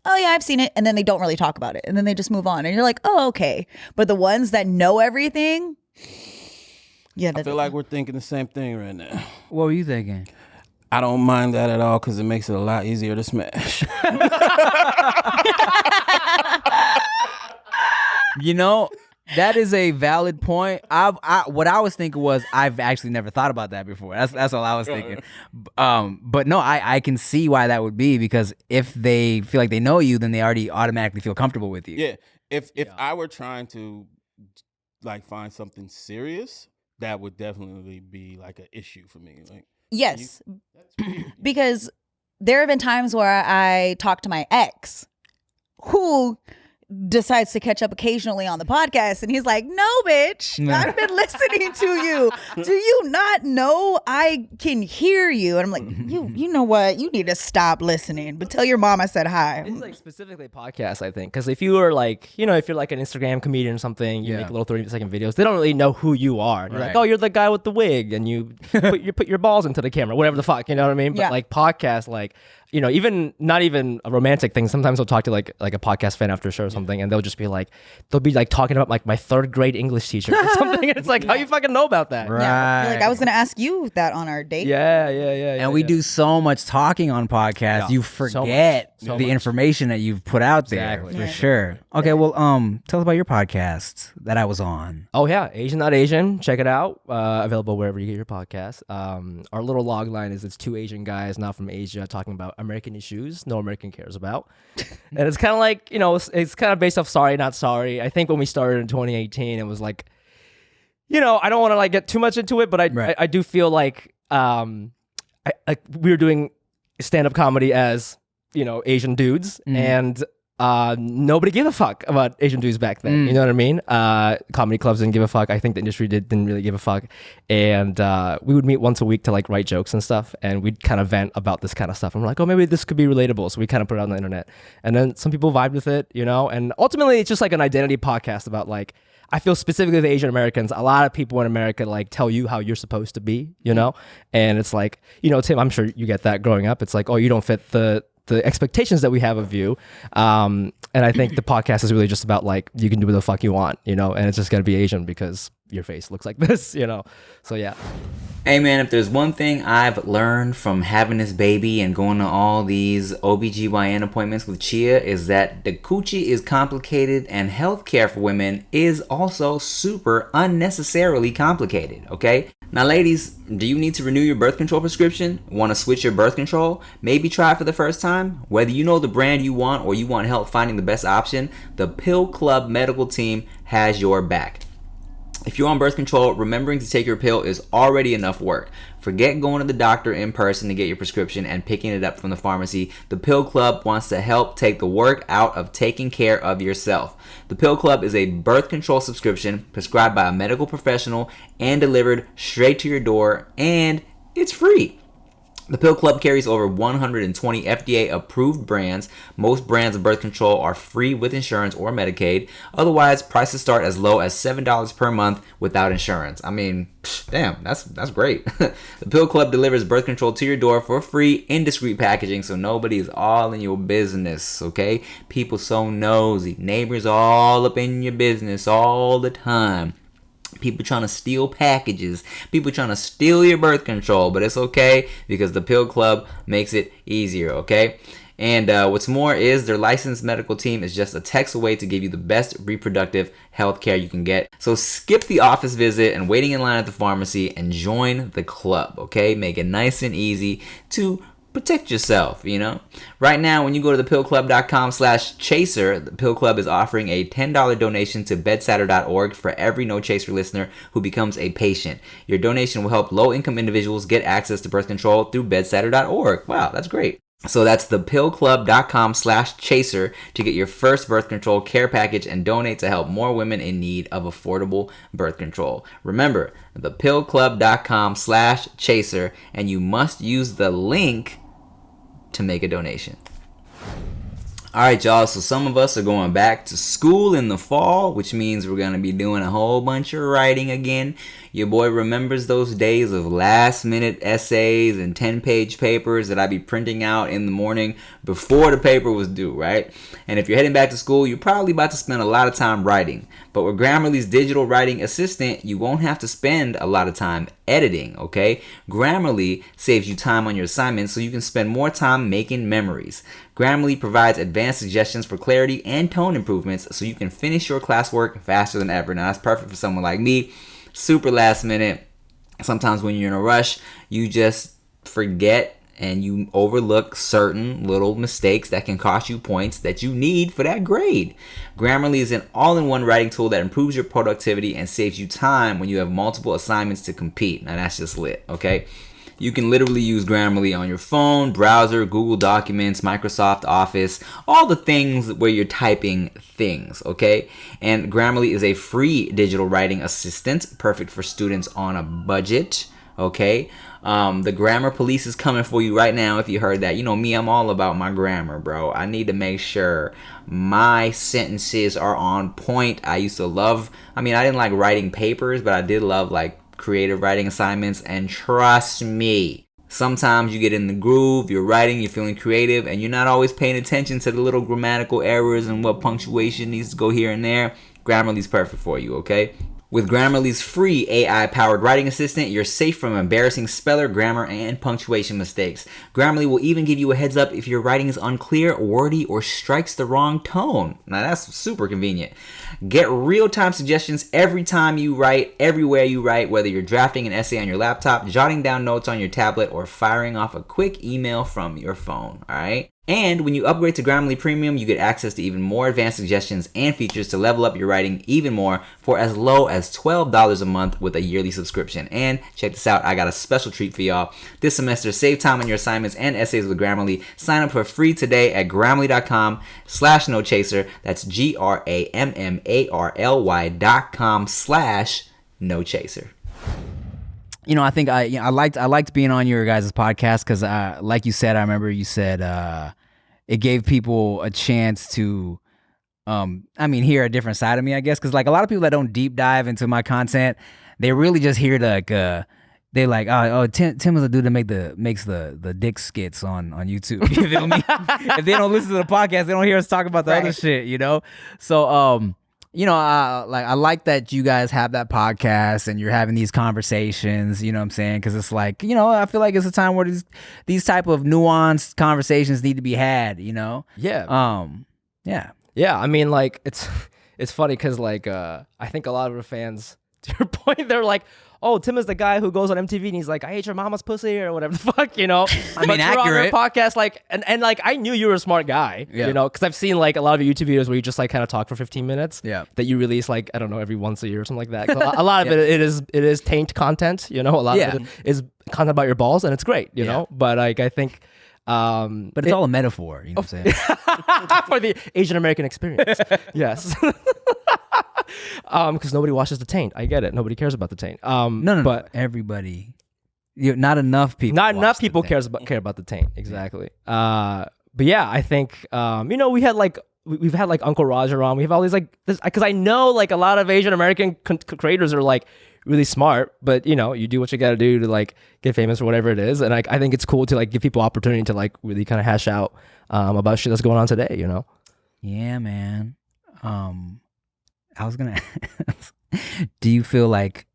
[SPEAKER 3] oh yeah, I've seen it, and then they don't really talk about it, and then they just move on, and you're like, oh okay. But the ones that know everything, yeah,
[SPEAKER 2] I feel like we're thinking the same thing right now.
[SPEAKER 1] what were you thinking?
[SPEAKER 2] I don't mind that at all because it makes it a lot easier to smash.
[SPEAKER 1] You know, that is a valid point. What I was thinking was I've actually never thought about that before. That's all I was thinking. But no, I can see why that would be, because if they feel like they know you, then they already automatically feel comfortable with you.
[SPEAKER 2] Yeah. If I were trying to like find something serious, that would definitely be like an issue for me. Like,
[SPEAKER 3] yes, because there have been times where I talk to my ex, who decides to catch up occasionally on the podcast, and he's like, no bitch, I've been listening to you. Do you not know I can hear you? And I'm like, you know what, you need to stop listening, but tell your mom I said hi.
[SPEAKER 5] It's like specifically podcasts, I think, because if you are like, you know, if you're like an Instagram comedian or something, you make little 30-second videos, they don't really know who you are. You're like, oh, you're the guy with the wig, and you put your balls into the camera, whatever the fuck, you know what I mean? But
[SPEAKER 3] Yeah.
[SPEAKER 5] like podcasts, like, you know, even not even a romantic thing. Sometimes I'll talk to like a podcast fan after a show or something, and they'll just be like, talking about like my third grade English teacher or something. And it's like, how you fucking know about that?
[SPEAKER 1] Right.
[SPEAKER 3] Yeah. You're like, I was gonna ask you that on our date.
[SPEAKER 5] Yeah.
[SPEAKER 1] And we do so much talking on podcasts,
[SPEAKER 5] Yeah,
[SPEAKER 1] you
[SPEAKER 5] so much.
[SPEAKER 1] forget
[SPEAKER 5] so
[SPEAKER 1] the
[SPEAKER 5] much.
[SPEAKER 1] information that you've put out there
[SPEAKER 5] Exactly.
[SPEAKER 1] for
[SPEAKER 3] Yeah.
[SPEAKER 1] sure. Okay, well, tell us about your podcast that I was on.
[SPEAKER 5] Oh yeah, Asian Not Asian. Check it out. Available wherever you get your podcast. Our little log line is it's two Asian guys not from Asia talking about American issues no American cares about, and it's kind of like it's kind of based off Sorry Not Sorry. I think when we started in 2018, it was like, I don't want to like get too much into it, but I do feel like we were doing stand-up comedy as Asian dudes and. Nobody gave a fuck about Asian dudes back then. You know what I mean? Comedy clubs didn't give a fuck. I think the industry didn't really give a fuck. And we would meet once a week to like write jokes and stuff. And we'd kind of vent about this kind of stuff. And we're like, oh, maybe this could be relatable. So we kind of put it on the internet. And then some people vibed with it, And ultimately, it's just like an identity podcast about like, I feel specifically the Asian Americans. A lot of people in America like tell you how you're supposed to be, And it's like, Tim, I'm sure you get that growing up. It's like, oh, you don't fit the expectations that we have of you. And I think the podcast is really just about like, you can do what the fuck you want, and it's just going to be Asian because your face looks like this, So yeah.
[SPEAKER 6] Hey man, if there's one thing I've learned from having this baby and going to all these OBGYN appointments with Chia is that the coochie is complicated and healthcare for women is also super unnecessarily complicated, okay? Now ladies, do you need to renew your birth control prescription? Want to switch your birth control? Maybe try it for the first time? Whether you know the brand you want or you want help finding the best option, the Pill Club medical team has your back. If you're on birth control, remembering to take your pill is already enough work. Forget going to the doctor in person to get your prescription and picking it up from the pharmacy. The Pill Club wants to help take the work out of taking care of yourself. The Pill Club is a birth control subscription prescribed by a medical professional and delivered straight to your door, and it's free. The Pill Club carries over 120 FDA-approved brands. Most brands of birth control are free with insurance or Medicaid. Otherwise, prices start as low as $7 per month without insurance. I mean, damn, that's great. The Pill Club delivers birth control to your door for free in discreet packaging, so nobody is all in your business, okay? People so nosy. Neighbors all up in your business all the time. People trying to steal packages. People trying to steal your birth control. But it's okay because the Pill Club makes it easier, okay? And what's more is their licensed medical team is just a text away to give you the best reproductive health care you can get. So skip the office visit and waiting in line at the pharmacy and join the club, okay? Make it nice and easy to protect yourself, Right now, when you go to thepillclub.com/chaser, the Pill Club is offering a $10 donation to bedsatter.org for every No Chaser listener who becomes a patient. Your donation will help low-income individuals get access to birth control through bedsatter.org. Wow, that's great. So that's thepillclub.com/chaser to get your first birth control care package and donate to help more women in need of affordable birth control. Remember, thepillclub.com/chaser, and you must use the link to make a donation. All right, y'all. So some of us are going back to school in the fall, which means we're going to be doing a whole bunch of writing again. Your boy remembers those days of last-minute essays and 10-page papers that I'd be printing out in the morning before the paper was due, right? And if you're heading back to school, you're probably about to spend a lot of time writing. But with Grammarly's digital writing assistant, you won't have to spend a lot of time editing, okay? Grammarly saves you time on your assignments so you can spend more time making memories. Grammarly provides advanced suggestions for clarity and tone improvements so you can finish your classwork faster than ever. Now, that's perfect for someone like me. Super last minute. Sometimes when you're in a rush, you just forget and you overlook certain little mistakes that can cost you points that you need for that grade. Grammarly is an all-in-one writing tool that improves your productivity and saves you time when you have multiple assignments to compete. Now that's just lit, okay? You can literally use Grammarly on your phone, browser, Google Documents, Microsoft Office, all the things where you're typing things, okay? And Grammarly is a free digital writing assistant, perfect for students on a budget, okay? The grammar police is coming for you right now if you heard that. You know me, I'm all about my grammar, bro. I need to make sure my sentences are on point. I used to love, I didn't like writing papers, but I did love like creative writing assignments, and trust me, sometimes you get in the groove, you're writing, you're feeling creative, and you're not always paying attention to the little grammatical errors and what punctuation needs to go here and there. Grammarly's perfect for you, okay? With Grammarly's free AI-powered writing assistant, you're safe from embarrassing speller, grammar, and punctuation mistakes. Grammarly will even give you a heads up if your writing is unclear, wordy, or strikes the wrong tone. Now that's super convenient. Get real-time suggestions every time you write, everywhere you write, whether you're drafting an essay on your laptop, jotting down notes on your tablet, or firing off a quick email from your phone, all right? And when you upgrade to Grammarly Premium, you get access to even more advanced suggestions and features to level up your writing even more for as low as $12 a month with a yearly subscription. And check this out, I got a special treat for y'all. This semester, save time on your assignments and essays with Grammarly. Sign up for free today at Grammarly.com/NoChaser. That's GRAMMARLY.com/NoChaser.
[SPEAKER 1] You know, I think I liked being on your guys' podcast because, like you said, I remember you said it gave people a chance to, hear a different side of me, I guess. Because like a lot of people that don't deep dive into my content, they really just hear they like, Tim is a dude that makes the dick skits on YouTube. You feel me? If they don't listen to the podcast, they don't hear us talk about the other shit, you know. So I like that you guys have that podcast and you're having these conversations, you know what I'm saying? Because it's like, I feel like it's a time where these type of nuanced conversations need to be had,
[SPEAKER 5] Yeah.
[SPEAKER 1] Yeah.
[SPEAKER 5] Yeah, I mean, like, it's funny because, like, I think a lot of the fans, to your point, they're like, oh, Tim is the guy who goes on MTV and he's like, I hate your mama's pussy or whatever the fuck,
[SPEAKER 1] I mean,
[SPEAKER 5] but you're on
[SPEAKER 1] accurate.
[SPEAKER 5] our podcast, like, and like, I knew you were a smart guy, because I've seen, like, a lot of your YouTube videos where you just, like, kind of talk for 15 minutes.
[SPEAKER 1] Yeah.
[SPEAKER 5] That you release, like, I don't know, every once a year or something like that. 'Cause a lot of it is taint content, a lot of it is content about your balls, and it's great, you know? But, like, I think...
[SPEAKER 1] but it's all a metaphor, you know what I'm saying?
[SPEAKER 5] for the Asian American experience. Yes. Because nobody watches the taint. I get it. Nobody cares about the taint.
[SPEAKER 1] No,
[SPEAKER 5] but
[SPEAKER 1] everybody. Not enough people.
[SPEAKER 5] Not enough people care
[SPEAKER 1] care.
[SPEAKER 5] about the taint. Exactly. But yeah, I think we had like we've had like Uncle Roger on. We have all these like this because I know like a lot of Asian American creators are like really smart, but you do what you got to do to like get famous or whatever it is. And I think it's cool to like give people opportunity to like really kind of hash out about shit that's going on today.
[SPEAKER 1] Yeah, man. I was gonna ask, do you feel like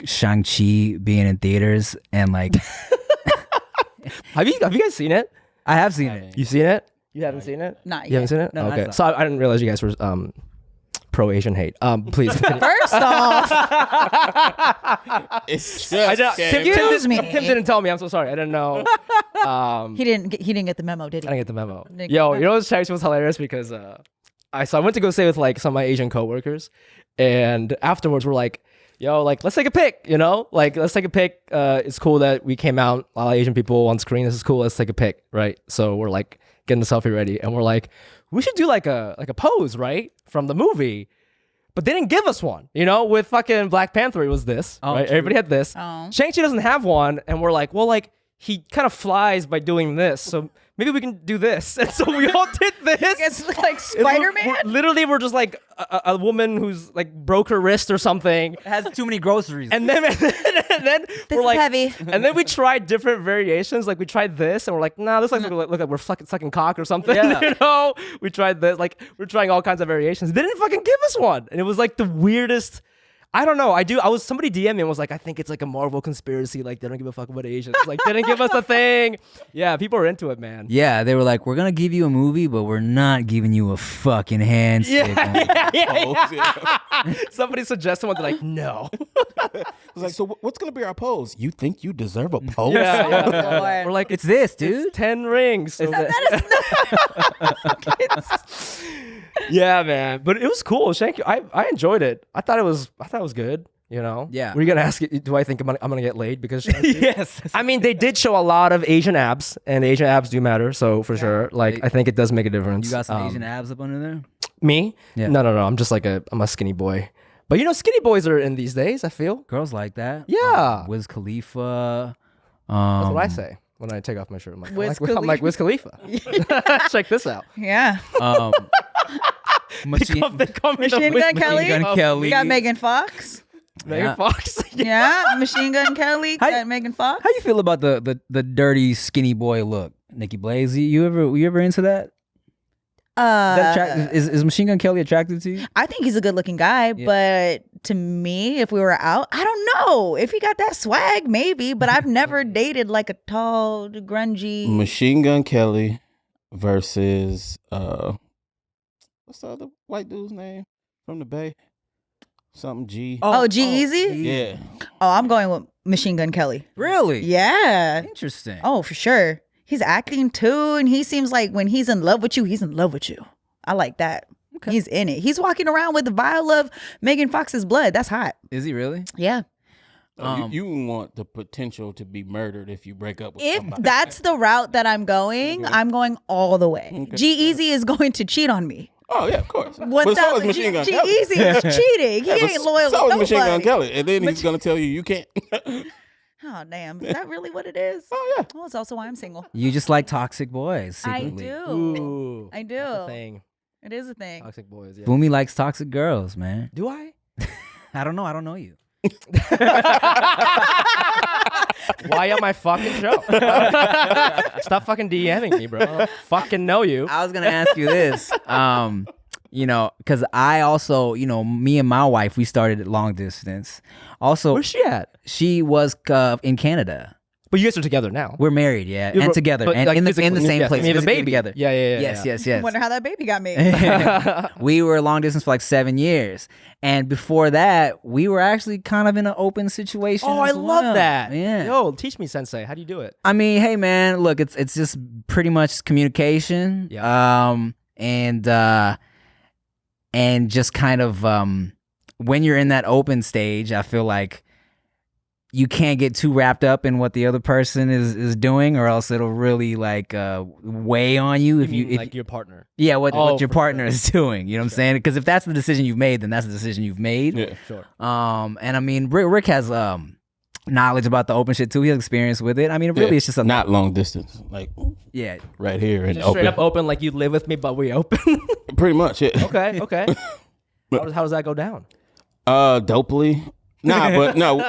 [SPEAKER 1] Shang-Chi being in theaters and like
[SPEAKER 5] have you guys seen it?
[SPEAKER 1] I have seen it.
[SPEAKER 5] You've seen it? You haven't seen it?
[SPEAKER 3] Not
[SPEAKER 5] You haven't
[SPEAKER 3] yet.
[SPEAKER 5] seen it?
[SPEAKER 1] No,
[SPEAKER 5] okay.
[SPEAKER 1] not
[SPEAKER 5] So I didn't realize you guys were pro-Asian hate. Please.
[SPEAKER 3] First off,
[SPEAKER 2] It's
[SPEAKER 5] I
[SPEAKER 2] just
[SPEAKER 5] don't-
[SPEAKER 3] Excuse me.
[SPEAKER 5] Tim didn't tell me. I'm so sorry. I didn't know.
[SPEAKER 3] he didn't get the memo, did he?
[SPEAKER 5] I didn't get the memo.
[SPEAKER 3] Didn't
[SPEAKER 5] Yo,
[SPEAKER 3] get
[SPEAKER 5] you know what's actually was hilarious because I went to go stay with like some of my Asian coworkers, and afterwards we're like, yo, like let's take a pic, like let's take a pic. It's cool that we came out, a lot of Asian people on screen. This is cool. Let's take a pic, right? So we're like getting the selfie ready, and we're like, we should do like a pose, right, from the movie. But they didn't give us one, with fucking Black Panther, it was this, right?
[SPEAKER 1] true.
[SPEAKER 5] Everybody had this.
[SPEAKER 3] Oh.
[SPEAKER 5] Shang-Chi doesn't have one, and we're like, well, like, he kind of flies by doing this, so maybe we can do this. And so we all did this.
[SPEAKER 3] It's like
[SPEAKER 5] And
[SPEAKER 3] Spider-Man.
[SPEAKER 5] Literally, we're just like a woman who's like broke her wrist or something.
[SPEAKER 1] It has too many groceries.
[SPEAKER 5] And then,
[SPEAKER 3] This
[SPEAKER 5] we're
[SPEAKER 3] is
[SPEAKER 5] like,
[SPEAKER 3] heavy.
[SPEAKER 5] and then we tried different variations. Like we tried this, and we're like, nah, this look like we're fucking sucking cock or something.
[SPEAKER 1] Yeah.
[SPEAKER 5] We tried this. Like we're trying all kinds of variations. They didn't fucking give us one, and it was like the weirdest. I don't know. Somebody DM me and was like, I think it's like a Marvel conspiracy. Like they don't give a fuck about Asians. Like they didn't give us a thing. Yeah, people are into it, man.
[SPEAKER 1] yeah, they were like, we're gonna give you a movie, but we're not giving you a fucking handshake.
[SPEAKER 5] Yeah. Somebody suggested one. They're like, no.
[SPEAKER 2] It's like, so what's gonna be our pose? You think you deserve a pose?
[SPEAKER 5] Yeah.
[SPEAKER 3] Lord.
[SPEAKER 5] We're like,
[SPEAKER 1] It's this, dude.
[SPEAKER 5] it's 10 rings. So yeah, man. But it was cool. Thank you. I enjoyed it. I thought it was good.
[SPEAKER 1] Yeah.
[SPEAKER 5] Were you gonna ask? Do I think I'm gonna get laid because?
[SPEAKER 1] Yes.
[SPEAKER 5] I mean, they did show a lot of Asian abs, and Asian abs do matter. So for sure, like I think it does make a difference.
[SPEAKER 1] You got some Asian abs up under there?
[SPEAKER 5] Me?
[SPEAKER 1] Yeah.
[SPEAKER 5] No. I'm just like I'm a skinny boy. But skinny boys are in these days. I feel.
[SPEAKER 1] Girls like that.
[SPEAKER 5] Yeah.
[SPEAKER 1] Wiz Khalifa.
[SPEAKER 5] That's what I say when I take off my shirt. I'm like,
[SPEAKER 3] Wiz
[SPEAKER 5] I'm like Wiz Khalifa. Check this out.
[SPEAKER 3] Yeah.
[SPEAKER 1] Machine
[SPEAKER 5] They call me the
[SPEAKER 3] Machine
[SPEAKER 5] Wiz
[SPEAKER 3] Gun Kelly.
[SPEAKER 1] Gun Kelly.
[SPEAKER 3] We got Megan Fox.
[SPEAKER 5] Megan
[SPEAKER 1] Yeah.
[SPEAKER 5] Fox.
[SPEAKER 3] Yeah. Machine Gun Kelly. Got Megan Fox.
[SPEAKER 1] How you feel about the dirty skinny boy look, Nikki Blaze? You ever into that? Is Machine Gun Kelly attractive to you?
[SPEAKER 3] I think he's a good looking guy, but to me, if we were out, I don't know. If he got that swag, maybe, but I've never dated like a tall, grungy.
[SPEAKER 2] Machine Gun Kelly versus what's the other white dude's name from the Bay? Something G.
[SPEAKER 3] Oh, G-Eazy?
[SPEAKER 2] Yeah.
[SPEAKER 3] Oh, I'm going with Machine Gun Kelly.
[SPEAKER 1] Really?
[SPEAKER 3] Yeah.
[SPEAKER 1] Interesting.
[SPEAKER 3] Oh, for sure. He's acting too, and he seems like when he's in love with you, he's in love with you. I like that. Okay. He's in it. He's walking around with the vial of Megan Fox's blood. That's hot.
[SPEAKER 1] Is he really?
[SPEAKER 3] Yeah.
[SPEAKER 2] You want the potential to be murdered if you break up with
[SPEAKER 3] If
[SPEAKER 2] somebody.
[SPEAKER 3] that's the route that I'm going all the way.
[SPEAKER 2] Okay.
[SPEAKER 3] G-Eazy is going to cheat on me.
[SPEAKER 2] Oh yeah, of course. But
[SPEAKER 3] 1,000.
[SPEAKER 2] so is Machine Gun Kelly.
[SPEAKER 3] G-Eazy is cheating. He
[SPEAKER 2] Yeah, but
[SPEAKER 3] ain't loyal
[SPEAKER 2] so
[SPEAKER 3] to
[SPEAKER 2] is Machine Gun
[SPEAKER 3] nobody.
[SPEAKER 2] Kelly, and then he's gonna tell you can't.
[SPEAKER 3] Oh, damn. Is that really what it is?
[SPEAKER 2] Oh yeah.
[SPEAKER 3] Well, it's also why I'm single.
[SPEAKER 1] You just like toxic boys
[SPEAKER 3] I
[SPEAKER 1] secretly.
[SPEAKER 3] do.
[SPEAKER 5] Ooh,
[SPEAKER 3] I do.
[SPEAKER 5] that's a thing.
[SPEAKER 3] It is a thing.
[SPEAKER 5] Toxic boys. Yeah.
[SPEAKER 1] Fumi likes toxic girls, man.
[SPEAKER 5] Do I?
[SPEAKER 1] I don't know. I don't know you.
[SPEAKER 5] Why on my fucking show? Stop fucking DMing me, bro. I don't fucking know you.
[SPEAKER 1] I was gonna ask you this. Because I also, me and my wife, we started long distance. Also,
[SPEAKER 5] Where's she at?
[SPEAKER 1] she was in Canada.
[SPEAKER 5] But you guys are together now.
[SPEAKER 1] We're married, yeah,
[SPEAKER 5] You're-
[SPEAKER 1] and together,
[SPEAKER 5] but,
[SPEAKER 1] and
[SPEAKER 5] like,
[SPEAKER 1] in the
[SPEAKER 5] physically,
[SPEAKER 1] same
[SPEAKER 5] yes.
[SPEAKER 1] place.
[SPEAKER 5] I mean, you have a
[SPEAKER 1] physically
[SPEAKER 5] baby
[SPEAKER 1] together.
[SPEAKER 5] Yeah.
[SPEAKER 1] Yes.
[SPEAKER 3] Wonder how that baby got made.
[SPEAKER 1] We were long distance for like 7 years, and before that, we were actually kind of in an open situation.
[SPEAKER 5] Oh, I
[SPEAKER 1] as
[SPEAKER 5] love
[SPEAKER 1] well.
[SPEAKER 5] that.
[SPEAKER 1] Yeah.
[SPEAKER 5] Yo, teach me, Sensei. How do you do it?
[SPEAKER 1] I mean, hey man, look, it's just pretty much communication.
[SPEAKER 5] Yeah.
[SPEAKER 1] And just kind of when you're in that open stage, I feel like you can't get too wrapped up in what the other person is doing, or else it'll really like weigh on you if you
[SPEAKER 5] like your partner.
[SPEAKER 1] yeah, what your
[SPEAKER 5] for
[SPEAKER 1] partner
[SPEAKER 5] sure.
[SPEAKER 1] is doing. You know what I'm saying? Because if that's the decision you've made, then that's the decision you've made.
[SPEAKER 2] Yeah.
[SPEAKER 5] Sure.
[SPEAKER 1] And I mean, Rick has knowledge about the open shit too. He has experience with it. I mean, really, it's just a
[SPEAKER 2] not long distance, like
[SPEAKER 1] yeah.
[SPEAKER 2] right here and
[SPEAKER 5] Just
[SPEAKER 2] open.
[SPEAKER 5] straight up open, like you live with me, but we open.
[SPEAKER 2] Pretty much, yeah.
[SPEAKER 5] Okay. How does that go down?
[SPEAKER 2] Dopely. Nah, but no.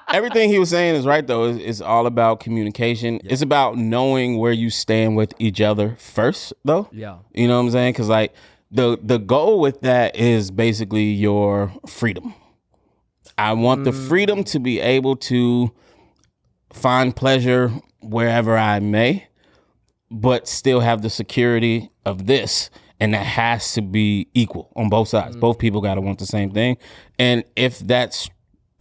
[SPEAKER 2] Everything he was saying is right though. It's all about communication. It's about knowing where you stand with each other first, though.
[SPEAKER 5] Yeah.
[SPEAKER 2] You know what I'm saying? Because like the goal with that is basically your freedom. I want the freedom to be able to find pleasure wherever I may, but still have the security of this. And that has to be equal on both sides. Both people got to want the same thing. And if that's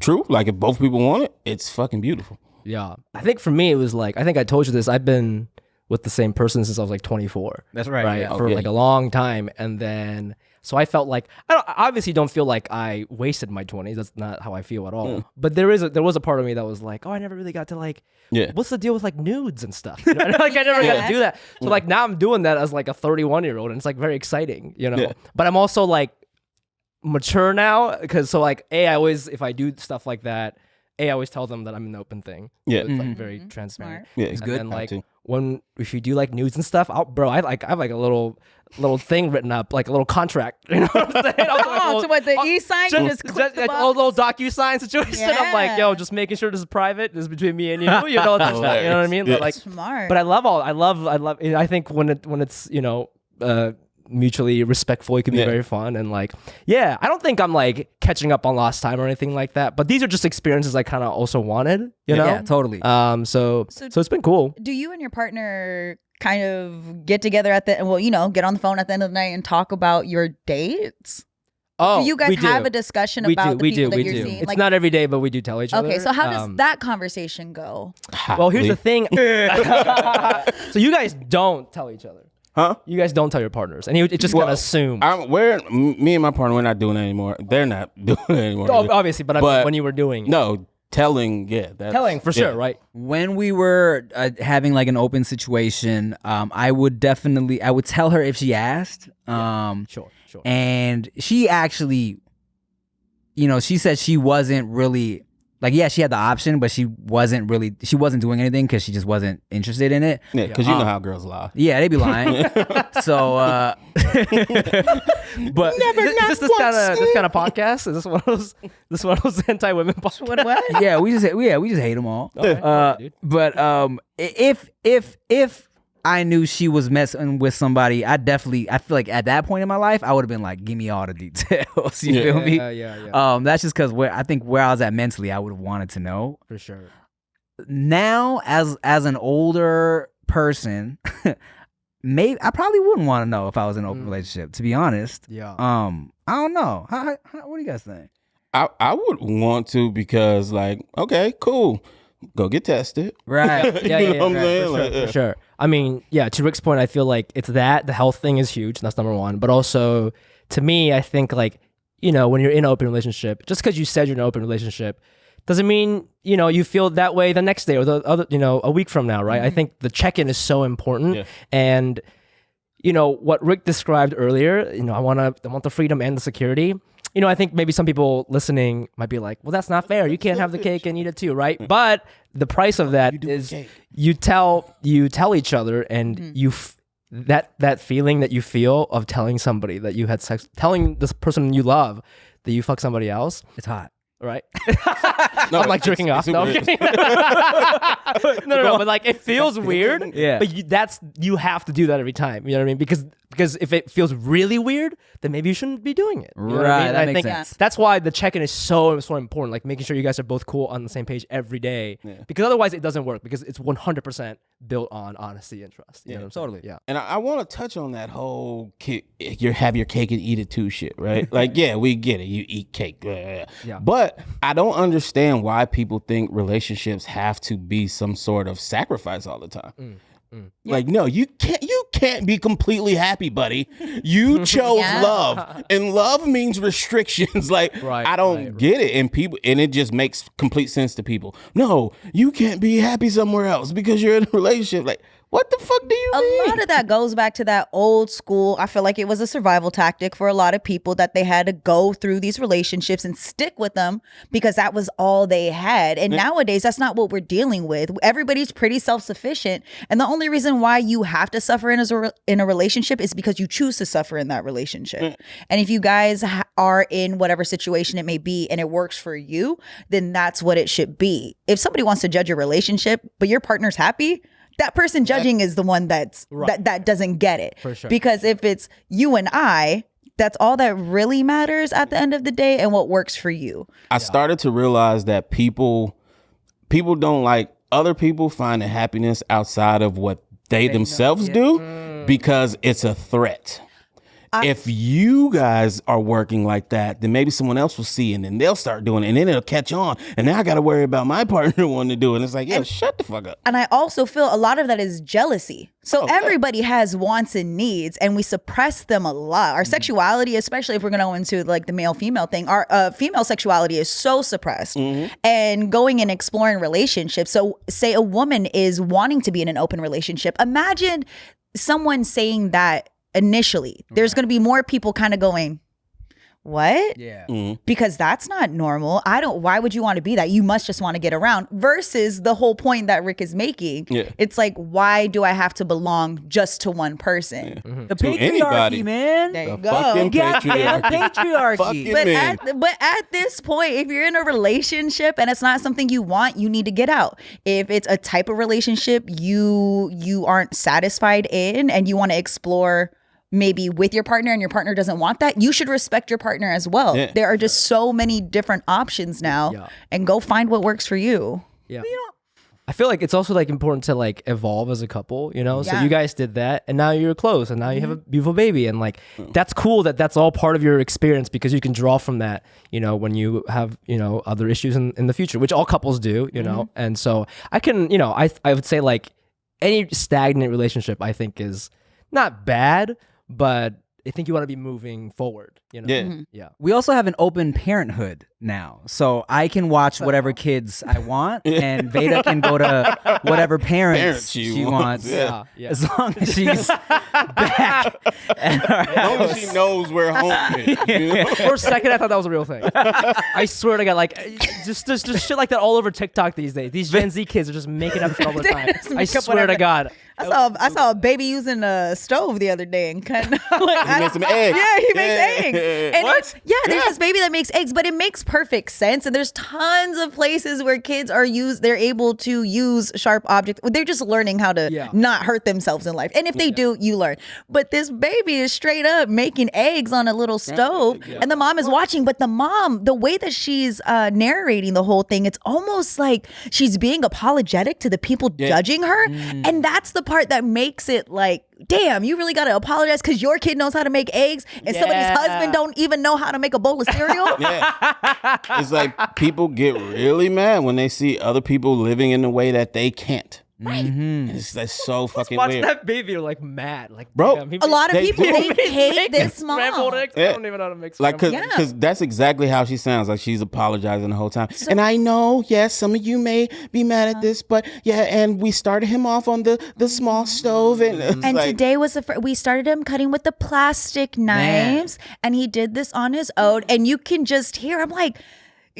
[SPEAKER 2] true, like if both people want it, it's fucking beautiful.
[SPEAKER 5] Yeah. I think for me, it was like, I think I told you this. I've been with the same person since I was like 24.
[SPEAKER 1] That's right. Yeah.
[SPEAKER 5] For like a long time. And then, so I felt like, I obviously don't feel like I wasted my 20s. That's not how I feel at all. But there was a part of me that was like, oh, I never really got to like, what's the deal with like nudes and stuff? You know? Like I never got to do that. So like now I'm doing that as like a 31-year-old, and it's like very exciting, you know?
[SPEAKER 2] Yeah.
[SPEAKER 5] But I'm also like mature now, because so like, I always, if I do stuff like that, I always tell them that I'm an open thing.
[SPEAKER 2] Yeah.
[SPEAKER 5] So it's like very transparent.
[SPEAKER 3] Smart.
[SPEAKER 2] Yeah, it's
[SPEAKER 5] And
[SPEAKER 2] good.
[SPEAKER 5] then like if you do like nudes and stuff, I have like a little thing written up, like a little contract. You know what I'm saying?
[SPEAKER 3] Oh, so what, the e-sign? You just click the
[SPEAKER 5] like a
[SPEAKER 3] box?
[SPEAKER 5] little DocuSign situation. I'm like, yo, just making sure this is private. This is between me and you. You know, just that, you know what I mean?
[SPEAKER 2] Yeah.
[SPEAKER 5] Like,
[SPEAKER 3] Smart.
[SPEAKER 5] but I love. I think when it's mutually respectful, it can be very fun. And like, I don't think I'm like catching up on lost time or anything like that. But these are just experiences I kind of also wanted. You know?
[SPEAKER 1] Yeah, totally.
[SPEAKER 5] So it's been cool.
[SPEAKER 3] Do you and your partner kind of get together get on the phone at the end of the night and talk about your dates?
[SPEAKER 5] Oh,
[SPEAKER 3] Do you guys
[SPEAKER 5] we
[SPEAKER 3] have
[SPEAKER 5] do.
[SPEAKER 3] a discussion
[SPEAKER 5] We
[SPEAKER 3] about
[SPEAKER 5] do.
[SPEAKER 3] the
[SPEAKER 5] We
[SPEAKER 3] people
[SPEAKER 5] do.
[SPEAKER 3] that
[SPEAKER 5] We
[SPEAKER 3] you're
[SPEAKER 5] do.
[SPEAKER 3] seeing?
[SPEAKER 5] It's not every day, but we do tell each other.
[SPEAKER 3] Okay, so how does that conversation go?
[SPEAKER 5] Well, here's the thing. So you guys don't tell each other.
[SPEAKER 2] Huh?
[SPEAKER 5] You guys don't tell your partners, and it just kind of assumes.
[SPEAKER 2] Me and my partner, we're not doing it anymore. They're not doing it anymore.
[SPEAKER 5] Oh, obviously, but I mean, when you were doing it.
[SPEAKER 2] No, telling,
[SPEAKER 5] Telling for sure, right?
[SPEAKER 1] When we were having like an open situation, I would tell her if she asked.
[SPEAKER 5] Sure.
[SPEAKER 1] And she actually, she said she wasn't really like, she had the option, but she wasn't doing anything because she just wasn't interested in it.
[SPEAKER 2] Yeah, because you know how girls lie.
[SPEAKER 1] Yeah, they be lying. So, but
[SPEAKER 5] is this kind of podcast? Is this one of those anti-women podcasts?
[SPEAKER 3] What?
[SPEAKER 1] yeah, we just hate them all.
[SPEAKER 5] Okay, dude.
[SPEAKER 1] But if I knew she was messing with somebody, I feel like at that point in my life, I would have been like, give me all the details. You feel me?
[SPEAKER 5] Yeah.
[SPEAKER 1] That's just because where I was at mentally, I would have wanted to know.
[SPEAKER 5] For sure.
[SPEAKER 1] Now, as an older person, maybe I probably wouldn't want to know if I was in an open relationship. To be honest,
[SPEAKER 5] Yeah.
[SPEAKER 1] I don't know. How, what do you guys think?
[SPEAKER 2] I would want to because like, okay, cool. Go get tested.
[SPEAKER 1] Right.
[SPEAKER 2] You know what I'm saying? Like,
[SPEAKER 5] For sure. I mean, yeah, to Rick's point, I feel like it's that the health thing is huge. That's number one. But also, to me, I think like, you know, when you're in an open relationship, just because you said you're in an open relationship doesn't mean, you know, you feel that way the next day or the other, you know, a week from now, right? I think the check-in is so important.
[SPEAKER 2] Yeah.
[SPEAKER 5] And, you know, what Rick described earlier, you know, I want the freedom and the security. You know, I think maybe some people listening might be like, well, that's not fair. You can't have the cake and eat it too, right? But the price of that is you tell each other and that feeling that you feel of telling somebody that you had sex, telling this person you love that you fuck somebody else.
[SPEAKER 1] It's hot.
[SPEAKER 5] Right?
[SPEAKER 2] No,
[SPEAKER 5] I'm like jerking off. No, I'm kidding. no, but like it feels weird.
[SPEAKER 1] Yeah.
[SPEAKER 5] But you have to do that every time. You know what I mean? Because if it feels really weird, then maybe you shouldn't be doing it. You know what I
[SPEAKER 1] Right,
[SPEAKER 5] mean?
[SPEAKER 1] that
[SPEAKER 5] I
[SPEAKER 1] makes
[SPEAKER 5] think
[SPEAKER 1] sense.
[SPEAKER 5] that's why the check-in is so important. Like making sure you guys are both cool on the same page every day.
[SPEAKER 2] Yeah.
[SPEAKER 5] Because otherwise it doesn't work. Because it's 100% built on honesty and trust. You know what I'm saying?
[SPEAKER 1] Totally.
[SPEAKER 5] Yeah.
[SPEAKER 2] And I want to touch on that whole you have your cake and eat it too shit, right? Like, yeah, we get it. You eat cake. Yeah. But I don't understand why people think relationships have to be some sort of sacrifice all the time. Like, no, you can't be completely happy, buddy. You chose love, and love means restrictions. Like,
[SPEAKER 5] Right,
[SPEAKER 2] I don't get it, and it just makes complete sense to people. No, you can't be happy somewhere else because you're in a relationship. Like, what the fuck do you mean?
[SPEAKER 3] A lot of that goes back to that old school. I feel like it was a survival tactic for a lot of people that they had to go through these relationships and stick with them because that was all they had. And nowadays, that's not what we're dealing with. Everybody's pretty self-sufficient. And the only reason why you have to suffer in a relationship is because you choose to suffer in that relationship. And if you guys are in whatever situation it may be and it works for you, then that's what it should be. If somebody wants to judge your relationship, but your partner's happy, that person judging is the one that doesn't get it.
[SPEAKER 5] For sure.
[SPEAKER 3] Because if it's you and I, that's all that really matters at the end of the day and what works for you.
[SPEAKER 2] I started to realize that people don't like other people finding happiness outside of what they themselves do because it's a threat. If you guys are working like that, then maybe someone else will see and then they'll start doing it and then it'll catch on. And now I got to worry about my partner wanting to do it. And it's like, yo, shut the fuck up.
[SPEAKER 3] And I also feel a lot of that is jealousy. So everybody has wants and needs and we suppress them a lot. Our sexuality, especially if we're going to go into like the male-female thing, our female sexuality is so suppressed. And going and exploring relationships. So say a woman is wanting to be in an open relationship. Imagine someone saying that initially. There's going to be more people kind of going, what?
[SPEAKER 1] Yeah.
[SPEAKER 3] Because that's not normal. Why would you want to be that? You must just want to get around versus the whole point that Rick is making.
[SPEAKER 2] Yeah.
[SPEAKER 3] It's like, why do I have to belong just to one person?
[SPEAKER 1] The
[SPEAKER 2] anybody.
[SPEAKER 1] patriarchy, man.
[SPEAKER 3] There you
[SPEAKER 2] The
[SPEAKER 3] go.
[SPEAKER 2] fucking
[SPEAKER 1] Goddamn
[SPEAKER 2] patriarchy.
[SPEAKER 1] patriarchy.
[SPEAKER 2] Fucking
[SPEAKER 3] But
[SPEAKER 2] man.
[SPEAKER 3] at this point, if you're in a relationship and it's not something you want, you need to get out. If it's a type of relationship you aren't satisfied in and you want to explore maybe with your partner and your partner doesn't want that, you should respect your partner as well.
[SPEAKER 2] Yeah.
[SPEAKER 3] There are just so many different options now and go find what works for you.
[SPEAKER 5] Yeah. I feel like it's also like important to like evolve as a couple, you know? So
[SPEAKER 3] Yeah.
[SPEAKER 5] you guys did that and now you're close and now you have a beautiful baby and like that's cool that that's all part of your experience because you can draw from that, you know, when you have, you know, other issues in the future, which all couples do, you know? And so I can, you know, I would say like any stagnant relationship I think is not bad, but I think you want to be moving forward, you know?
[SPEAKER 2] Yeah.
[SPEAKER 5] Yeah.
[SPEAKER 1] We also have an open parenthood now. So I can watch whatever kids I want and Veda can go to whatever parents she wants.
[SPEAKER 2] Yeah.
[SPEAKER 1] As long as she's back at our
[SPEAKER 2] As long as
[SPEAKER 1] house.
[SPEAKER 2] she knows where home is. You know?
[SPEAKER 5] For a second, I thought that was a real thing. I swear to God, like, just shit like that all over TikTok these days. These Gen Z kids are just making up shit all the time.
[SPEAKER 3] Just
[SPEAKER 5] I
[SPEAKER 3] make up
[SPEAKER 5] swear to
[SPEAKER 3] whatever.
[SPEAKER 5] God.
[SPEAKER 3] I saw a baby using a stove the other day and cutting.
[SPEAKER 2] He made some eggs.
[SPEAKER 3] Yeah, he makes eggs. And
[SPEAKER 2] What?
[SPEAKER 3] there's this baby that makes eggs, but it makes perfect sense. And there's tons of places where kids they're able to use sharp objects. They're just learning how to not hurt themselves in life. And if they do, you learn. But this baby is straight up making eggs on a little stove, and the mom is watching. But the way that she's narrating the whole thing, it's almost like she's being apologetic to the people judging her. And that's the part that makes it like, damn, you really got to apologize because your kid knows how to make eggs and somebody's husband don't even know how to make a bowl of cereal.
[SPEAKER 2] It's like people get really mad when they see other people living in a way that they can't.
[SPEAKER 3] Right.
[SPEAKER 2] That's so fucking
[SPEAKER 5] Watching
[SPEAKER 2] weird.
[SPEAKER 5] that baby, you're like mad. Like,
[SPEAKER 2] bro,
[SPEAKER 5] damn,
[SPEAKER 3] A lot of
[SPEAKER 2] They
[SPEAKER 3] people,
[SPEAKER 2] do.
[SPEAKER 3] they hate this mom.
[SPEAKER 5] scrambled eggs. I don't even know how to make
[SPEAKER 2] Like,
[SPEAKER 5] scrambled eggs.
[SPEAKER 2] because that's exactly how she sounds. Like she's apologizing the whole time. And I know, yes, some of you may be mad at this, but yeah, and we started him off on the small stove, and it's
[SPEAKER 3] And
[SPEAKER 2] like,
[SPEAKER 3] today was we started him cutting with the plastic knives, and he did this on his own. And you can just hear, I'm like,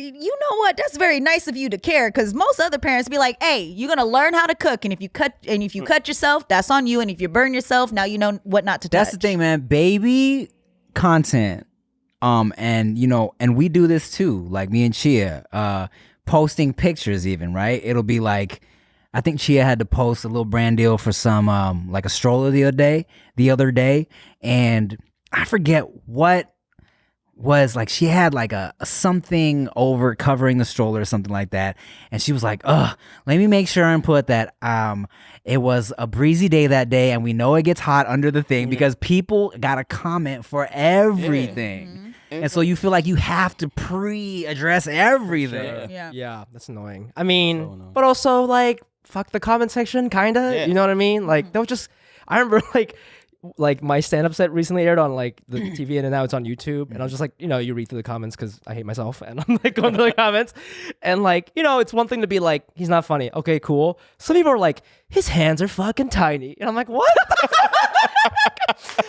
[SPEAKER 3] you know what? That's very nice of you to care, because most other parents be like, "Hey, you're gonna learn how to cook, and if you cut yourself, that's on you, and if you burn yourself, now you know what not to touch."
[SPEAKER 1] That's the thing, man. Baby content, and and we do this too. Like me and Chia, posting pictures, even right. It'll be like, I think Chia had to post a little brand deal for some like a stroller the other day, and I forget what was like. She had like a something over covering the stroller or something like that, and she was like, let me make sure and put that it was a breezy day that day, and we know it gets hot under the thing because people got a comment for everything. And so you feel like you have to address everything.
[SPEAKER 3] Yeah.
[SPEAKER 5] That's annoying. I mean, but also like, fuck the comment section, kinda. You know what I mean? Like, that was just. I remember like my stand-up set recently aired on like the TV, and now it's on YouTube, and I was just like, you read through the comments because I hate myself, and I'm like going through the comments, and like, it's one thing to be like, he's not funny, okay, cool. Some people are like, his hands are fucking tiny, and I'm like, what?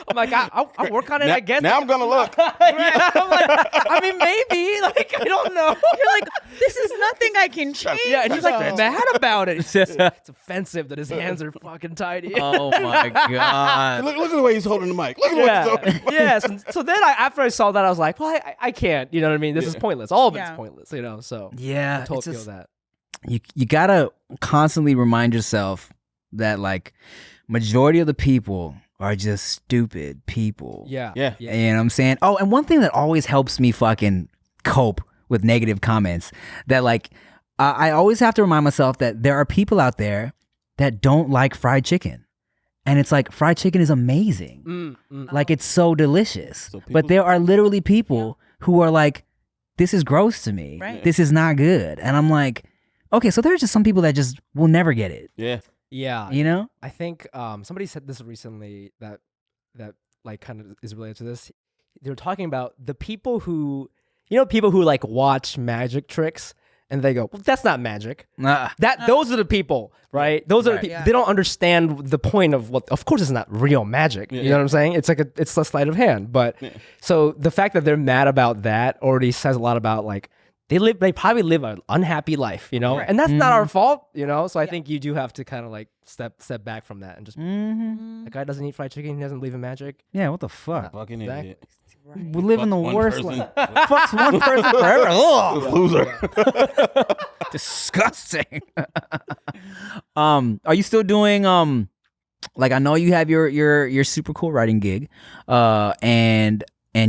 [SPEAKER 5] I'm like, I'll work on it, I guess.
[SPEAKER 2] Now I'm gonna look.
[SPEAKER 5] Yeah, I'm like, I mean, maybe, like, I don't know.
[SPEAKER 3] You're like, this is nothing I can change.
[SPEAKER 5] Yeah, and he's like mad about it. It's offensive that his hands are fucking tiny.
[SPEAKER 1] Oh my god.
[SPEAKER 2] Look at the way he's holding the mic. Look at the way he's holding the mic.
[SPEAKER 5] Yes. So then after I saw that, I was like, well, I can't. You know what I mean? This is pointless. All of it's pointless. So
[SPEAKER 1] Yeah,
[SPEAKER 5] I totally
[SPEAKER 1] it's
[SPEAKER 5] feel
[SPEAKER 1] just-
[SPEAKER 5] that.
[SPEAKER 1] you gotta constantly remind yourself that like majority of the people are just stupid people.
[SPEAKER 2] Yeah.
[SPEAKER 1] You know what I'm saying? Oh, and one thing that always helps me fucking cope with negative comments, that like I always have to remind myself that there are people out there that don't like fried chicken. And it's like, fried chicken is amazing. Like, it's so delicious. But there are literally people who are like, this is gross to me.
[SPEAKER 3] Right.
[SPEAKER 1] This is not good. And I'm like, okay, so there are just some people that just will never get it.
[SPEAKER 5] Yeah.
[SPEAKER 1] You know?
[SPEAKER 5] I think somebody said this recently that like kind of is related to this. They were talking about the people who, people who like watch magic tricks and they go, well, that's not magic. Those are the people, right? Those are the people. They don't understand the point of what. Of course, it's not real magic. You know what I'm saying? It's like it's a sleight of hand. But so the fact that they're mad about that already says a lot about like they probably live an unhappy life, and that's not our fault, So I think you do have to kind of like step back from that and just that guy doesn't eat fried chicken. He doesn't believe in magic.
[SPEAKER 1] Yeah, what the fuck?
[SPEAKER 2] Fucking
[SPEAKER 5] Exactly.
[SPEAKER 2] idiot.
[SPEAKER 1] We live in the
[SPEAKER 2] One
[SPEAKER 1] worst
[SPEAKER 2] person.
[SPEAKER 1] life. Fucks one person forever. Ugh.
[SPEAKER 2] Loser.
[SPEAKER 1] Disgusting. Are you still doing like, I know you have your super cool writing gig, and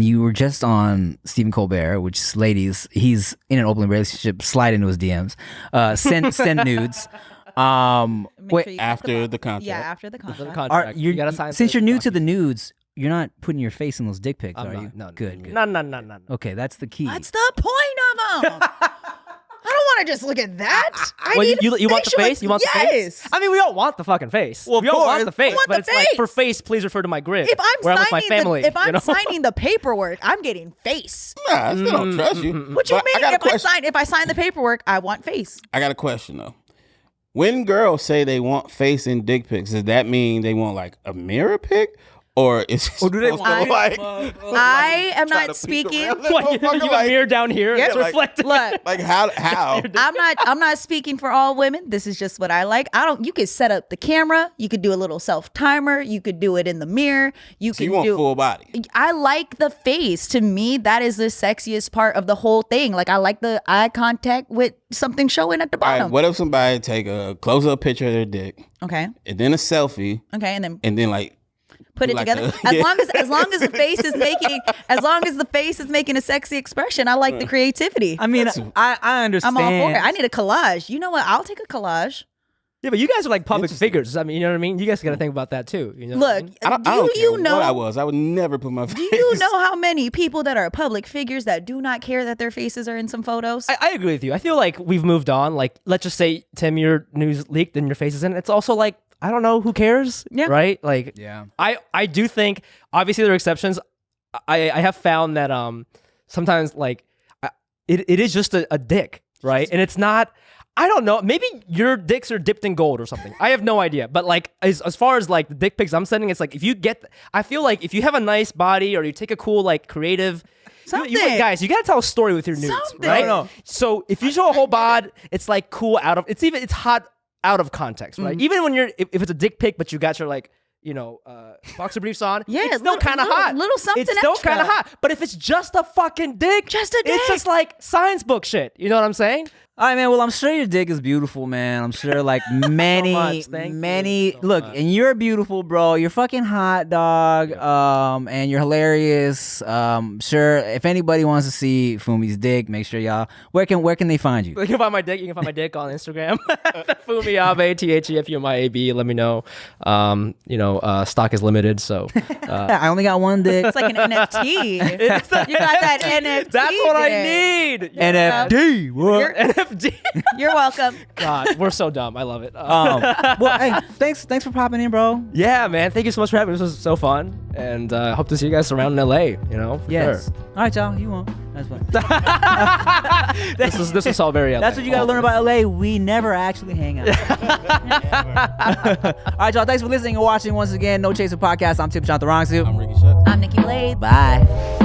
[SPEAKER 1] you were just on Stephen Colbert, which, ladies, he's in an open relationship. Slide into his DMs. Send nudes.
[SPEAKER 3] Make sure you
[SPEAKER 2] After the contract.
[SPEAKER 3] Yeah, after the contract.
[SPEAKER 5] Contract. You gotta sign.
[SPEAKER 1] Since
[SPEAKER 5] the
[SPEAKER 1] you're new to the
[SPEAKER 5] documents.
[SPEAKER 1] nudes, you're not putting your face in those dick pics,
[SPEAKER 5] I'm
[SPEAKER 1] are
[SPEAKER 5] not.
[SPEAKER 1] you?
[SPEAKER 5] No,
[SPEAKER 1] Good.
[SPEAKER 5] No.
[SPEAKER 1] Okay, that's the key.
[SPEAKER 3] What's the point of them? I don't want to just look at that. I
[SPEAKER 5] Well,
[SPEAKER 3] need
[SPEAKER 5] you want the
[SPEAKER 3] facial
[SPEAKER 5] face? You want the face?
[SPEAKER 3] Yes.
[SPEAKER 5] I mean, we all want the fucking face.
[SPEAKER 1] Well, of
[SPEAKER 5] we all want
[SPEAKER 1] course.
[SPEAKER 5] the face,
[SPEAKER 3] I want
[SPEAKER 5] but
[SPEAKER 3] the
[SPEAKER 5] it's like,
[SPEAKER 3] face.
[SPEAKER 5] for face, please refer to my grid.
[SPEAKER 3] If
[SPEAKER 5] where
[SPEAKER 3] I'm
[SPEAKER 5] I'm with my
[SPEAKER 3] signing
[SPEAKER 5] family,
[SPEAKER 3] if I'm
[SPEAKER 5] you know?
[SPEAKER 3] signing the paperwork, I'm getting face.
[SPEAKER 2] Nah, I still don't trust you.
[SPEAKER 3] What you
[SPEAKER 2] But
[SPEAKER 3] mean?
[SPEAKER 2] I got a question.
[SPEAKER 3] If I sign the paperwork, I want face.
[SPEAKER 2] I got a question though. When girls say they want face in dick pics, does that mean they want like a mirror pic, or is it
[SPEAKER 1] Or do they
[SPEAKER 2] supposed to,
[SPEAKER 1] want
[SPEAKER 2] like,
[SPEAKER 3] I am
[SPEAKER 2] try to
[SPEAKER 3] not
[SPEAKER 2] peek
[SPEAKER 3] speaking.
[SPEAKER 2] around that
[SPEAKER 5] What, you
[SPEAKER 2] motherfucker?
[SPEAKER 5] have a
[SPEAKER 2] Like,
[SPEAKER 5] mirror down here.
[SPEAKER 3] Yeah,
[SPEAKER 5] It's
[SPEAKER 2] like-
[SPEAKER 5] reflecting.
[SPEAKER 3] Look,
[SPEAKER 2] like how?
[SPEAKER 3] I'm not speaking for all women. This is just what I like. You could set up the camera, you could do a little self timer, you could do it in the mirror. You
[SPEAKER 2] So
[SPEAKER 3] could
[SPEAKER 2] you want
[SPEAKER 3] do
[SPEAKER 2] full body?
[SPEAKER 3] I like the face. To me, that is the sexiest part of the whole thing. Like I like the eye contact with something showing at the
[SPEAKER 2] All right.
[SPEAKER 3] bottom.
[SPEAKER 2] What if somebody take a close up picture of their dick
[SPEAKER 3] Okay.
[SPEAKER 2] and then a selfie
[SPEAKER 3] And then
[SPEAKER 2] like
[SPEAKER 3] put it
[SPEAKER 2] like
[SPEAKER 3] together.
[SPEAKER 2] a- yeah.
[SPEAKER 3] As long as the face is making a sexy expression, I like the creativity.
[SPEAKER 1] I mean, I understand.
[SPEAKER 3] I'm all for it. I need a collage. You know what? I'll take a collage.
[SPEAKER 5] Yeah, but you guys are like public figures. I mean, you know what I mean? You guys got to think about that too. You know what I
[SPEAKER 3] Look,
[SPEAKER 5] mean?
[SPEAKER 2] I don't
[SPEAKER 3] do you
[SPEAKER 2] care
[SPEAKER 3] know
[SPEAKER 2] what I was. I would never put my face.
[SPEAKER 3] Do you know how many people that are public figures that do not care that their faces are in some photos?
[SPEAKER 5] I agree with you. I feel like we've moved on. Like, let's just say, Tim, your news leaked and your face is in it. It's also like, I don't know, who cares?
[SPEAKER 3] Yeah.
[SPEAKER 5] Right? Like,
[SPEAKER 1] Yeah.
[SPEAKER 5] I do think, obviously there are exceptions. I have found that sometimes like it is just a dick, right? And it's not, I don't know, maybe your dicks are dipped in gold or something. I have no idea. But like as far as like the dick pics I'm sending, it's like if you get, I feel like if you have a nice body or you take a cool like creative,
[SPEAKER 3] Something.
[SPEAKER 5] guys, you gotta tell a story with your nudes,
[SPEAKER 3] Something.
[SPEAKER 5] right?
[SPEAKER 1] No.
[SPEAKER 5] So if you show a whole bod, it's like cool it's hot out of context, right? Even when if it's a dick pic, but you got your like, boxer briefs on,
[SPEAKER 3] Yeah,
[SPEAKER 5] it's still kind of hot.
[SPEAKER 3] little something
[SPEAKER 5] It's still
[SPEAKER 3] extra.
[SPEAKER 5] kind of hot. But if it's just a fucking dick,
[SPEAKER 3] Just a
[SPEAKER 5] it's
[SPEAKER 3] dick.
[SPEAKER 5] just like science book shit. You know what I'm saying?
[SPEAKER 1] All right, man. Well, I'm sure your dick is beautiful, man. I'm sure like many,
[SPEAKER 5] much. Thank
[SPEAKER 1] many.
[SPEAKER 5] you so
[SPEAKER 1] Look,
[SPEAKER 5] much.
[SPEAKER 1] and you're beautiful, bro. You're fucking hot, dog. And you're hilarious. Sure. If anybody wants to see Fumi's dick, make sure y'all. Where can they find you?
[SPEAKER 5] You can find my dick. You can find my dick on Instagram. Fumi Abe, THEFUMIABE. Let me know. Stock is limited, so
[SPEAKER 1] I only got one dick.
[SPEAKER 3] It's like an NFT. You got that NFT.
[SPEAKER 5] that's what I
[SPEAKER 3] there.
[SPEAKER 5] need.
[SPEAKER 1] NFT. What?
[SPEAKER 5] NFT.
[SPEAKER 3] You're welcome.
[SPEAKER 5] God, we're so dumb. I love it.
[SPEAKER 1] Well, hey, thanks for popping in, bro.
[SPEAKER 5] Yeah, man. Thank you so much for having me. This was so fun, and hope to see you guys around in LA. For
[SPEAKER 1] Yes.
[SPEAKER 5] sure.
[SPEAKER 1] All right, y'all. You won't. That's fine.
[SPEAKER 5] This was all very LA.
[SPEAKER 1] That's what you gotta learn about LA. We never actually hang out. All right, y'all. Thanks for listening and watching once again. No Chaser Podcast. I'm Tim Chantarangsu.
[SPEAKER 2] I'm Ricky Shutt.
[SPEAKER 3] I'm Nikki Blades.
[SPEAKER 1] Bye.